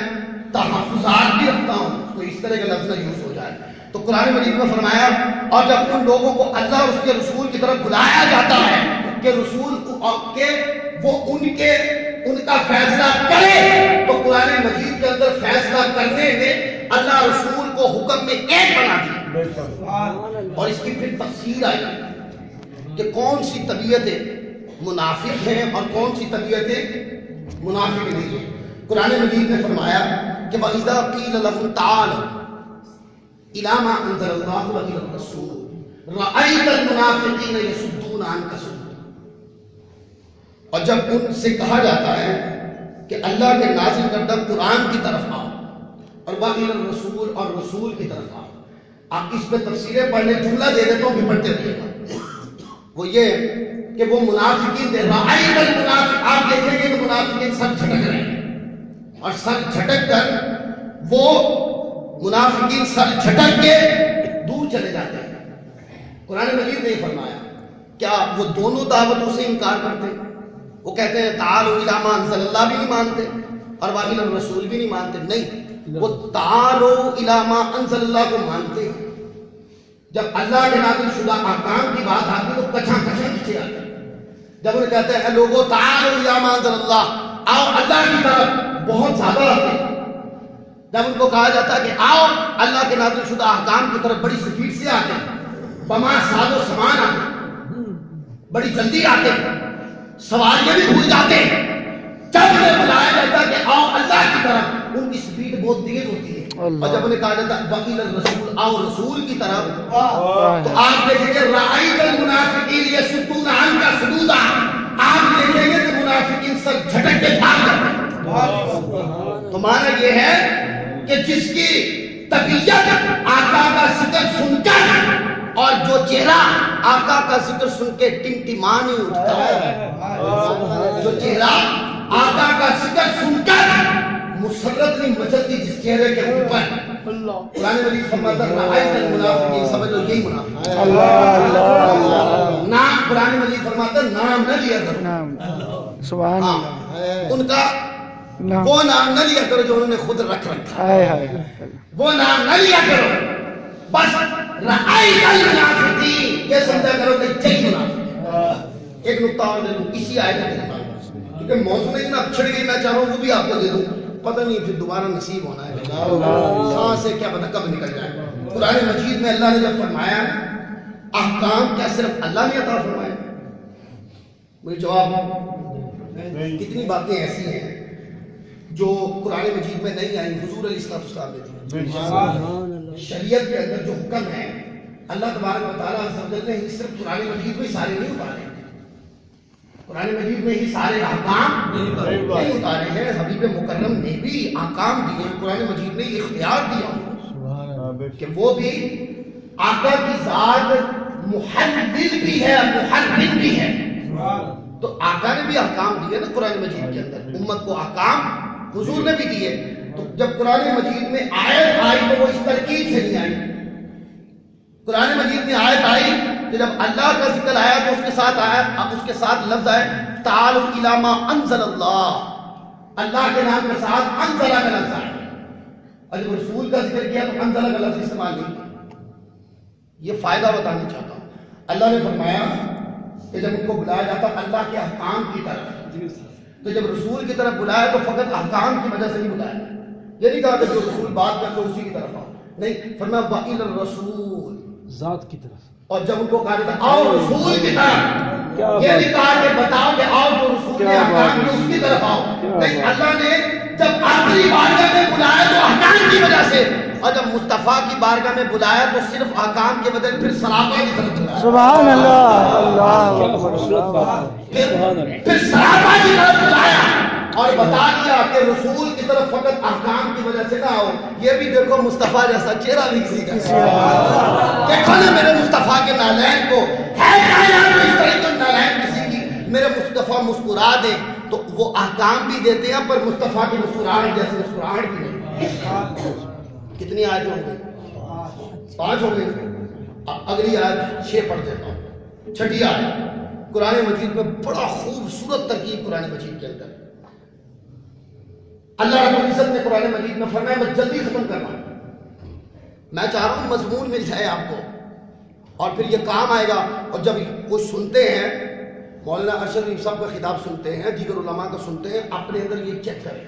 تحفظات بھی رکھتا ہوں تو اس طرح کا لفظ نہ یوز ہو جائے۔ تو قرآن مجید میں فرمایا اور جب ان لوگوں کو اللہ اور اس کے رسول کی طرف بلایا جاتا ہے کہ رسول کے وہ ان کا فیصلہ کرے، تو قرآن مجید کے اندر فیصلہ کرنے میں اللہ رسول کو حکم میں ایک بنا دیا، اور اس کی پھر تفسیر آئی کہ کون سی طبیعتیں منافق ہیں اور کون سی طبیعتیں منافق نہیں ہیں۔ قرآن مجید نے فرمایا کہ وَإِذَا قِيلَ لَهُمْ تَعَالَوْا إِلَىٰ مَا أَنزَلَ اللَّهُ وَإِلَى الرَّسُولِ رَأَيْتَ الْمُنَافِقِينَ يَصُدُّونَ عَنْكَ صُدُودًا، اور جب ان سے کہا جاتا ہے کہ اللہ کے نازل کردہ قرآن کی طرف آؤ اور وَإِلَى الرَّسُولِ اور رسول کی طرف آؤ، آپ اس میں تفسیریں پڑھنے جملہ دے دیتا ہوں پھر پڑھتے رہیے گا، وہ یہ کہ وہ منافقین دے رأیت المنافق، آپ دیکھیں گے تو منافقین سر جھٹک رہے ہیں، اور سر جھٹک کر وہ منافقین سر جھٹک کے دور چلے جاتے ہیں۔ قرآن مجید نے فرمایا کیا وہ دونوں دعوتوں سے انکار کرتے ہیں؟ وہ کہتے ہیں تعالوا الی ما انزل اللہ بھی نہیں مانتے اور والی الرسول بھی نہیں مانتے، نہیں، وہ تعالوا الی ما انزل اللہ کو مانتے ہیں۔ جب اللہ کے نازل شدہ احکام کی بات آتی تو کچھا کچھا پیچھے آتے ہیں، جب انہیں کہتے ہیں لوگوں تعالوا الی ما انزل اللہ، آؤ اللہ کی طرف، بہت زیادہ آتے ہیں۔ جب ان کو کہا جاتا ہے کہ آؤ اللہ کے نازل شدہ احکام کی طرف، بڑی سپیڈ سے آتے ہیں، بما ساز و سامان آتے ہیں، بڑی جلدی آتے ہیں، سواریاں بھی بھول جاتے ہیں۔ جب انہیں بلایا جاتا ہے کہ آؤ اللہ کی طرف، ان کی سپیڈ بہت تیز ہوتی ہے۔ اور جب انہیں کہا جاتا ہے وَإِلَى الرَّسُولِ، آؤ رسول کی طرف، تو آپ دیکھیں گے رَأَيْتَ الْمُنَافِقِينَ يَصُدُّونَ عَنْكَ صُدُودًا، آپ دیکھیں گے کہ منافقین سب جھٹک کے بھاگ جاتے ہیں۔ تو معنی یہ ہے کہ جس کی طبیعت آقا کا ذکر سن کر اور جو چہرہ آقا کا ذکر سن کے ٹمٹمانی اٹھتا ہے، جو چہرہ آقا کا ذکر سن کر مسرت نہیں مچلتی جس چہرے کے اوپر، قرآن مجید فرماتا ہے رأیت المنافقین، سمجھ لو یہی منافق ہے۔ نام قرآن مجید فرماتا ہے نام نہ لیا کرو، سبحان اللہ، ان کا وہ نام نہ لیا کرو جو انہوں نے خود رکھ رکھا ہے، وہ نام نہ لیا کرو، بس رأیت المنافقین یہ سمجھا کرو کہ یہی منافق ہے۔ ایک نقطہ اور دے دوں اسی آیت میں، کیونکہ موضوع میں اتنا چھڑ گئی، میں چاہ رہا ہوں وہ بھی آپ کو دے دوں، پتہ نہیں پھر دوبارہ نصیب ہونا ہے، سانس سے کیا پتہ کب نکل جائے۔ قرآن مجید میں اللہ نے جب فرمایا احکام، کیا صرف اللہ نے عطا فرمایا؟ مجھے جواب، کتنی باتیں ایسی ہیں جو قرآن مجید میں نہیں آئی، حضور علیہ السلام نے دی۔ شریعت کے اندر جو حکم ہے اللہ تبارک و تعالیٰ عز و جل نے صرف قرآن مجید میں سارے نہیں اتارے، قرآن مجید میں ہی سارے احکام نہیں اتارے ہیں، حبیب مکرم نے بھی احکام دیے ہیں، قرآن مجید نے اختیار دیا کہ وہ بھی آقا کی ذات محلل بھی ہے، محرم بھی ہے، تو آقا نے بھی احکام دیے نا قرآن مجید کے اندر، امت کو احکام حضور نے بھی دیے۔ تو جب قرآن مجید میں آیت آئی تو وہ اس ترکیب سے نہیں آئی، قرآن مجید میں آیت آئی کہ جب اللہ کا ذکر آیا تو اس کے ساتھ آیا، اب اس کے ساتھ لفظ ہے تعالوا الی ما انزل اللہ، اللہ کے نام کے ساتھ انزل کا لفظ آیا، اور جب رسول کا ذکر کیا تو انزل کا لفظ استعمال نہیں کیا۔ یہ فائدہ بتانا چاہتا ہوں، اللہ نے فرمایا کہ جب ان کو بلایا جاتا اللہ کے احکام کی طرف، تو جب رسول کی طرف بلایا تو فقط احکام کی وجہ سے نہیں بلایا، یہ نہیں کہا کہ جو رسول بات کر تو اسی کی طرف آؤ، نہیں، فرمایا وَإِلَى الرَّسُولِ، ذات کی طرف۔ اور جب ان کو کہا جاتا آؤ رسول کی طرف، یہ نہیں کہا کہ بتاؤ کہ آؤ جو رسول نے احکام کی اس کی طرف آؤ، نہیں، اللہ نے جب آخری بارگاہ میں بلایا تو احکام کی وجہ سے، اور جب مصطفیٰ کی بارگاہ میں بلایا تو صرف احکام کے بدل پھر صحابہ کی طرف بلایا، سبحان اللہ، اللہ اکبر، پھر صحابہ کی طرف بلایا اور بتا دیا کہ رسول کی طرف فقط احکام کی وجہ سے نہ آؤ، یہ بھی دیکھو مصطفیٰ جیسا چہرہ بھی کسی کا، دیکھو نا میرے مصطفیٰ کے نالین کو، ہے کائنات میں اس طرح کی نالین کسی کی، میرے مصطفیٰ مسکرا دے تو وہ احکام بھی دیتے ہیں پر مصطفیٰ کی مسکراہٹ جیسے مسکراہٹ بھی نہیں۔ کتنی آیتیں ہوں گئی؟ 5 ہو گئی۔ اگلی آیت 6 پڑھ دیتا ہوں، 6 آیت قرآن مجید میں، بڑا خوبصورت ترکیب قرآن مجید کے اندر۔ اللہ رب العزت نے قرآن مجید میں فرمایا، میں جلدی ختم کر رہا ہوں، میں چاہ رہا ہوں مضمون مل جائے آپ کو اور پھر یہ کام آئے گا، اور جب کوئی سنتے ہیں مولانا ارشد صاحب کا خطاب سنتے ہیں، دیگر علماء کا سنتے ہیں، اپنے اندر یہ چیک کریں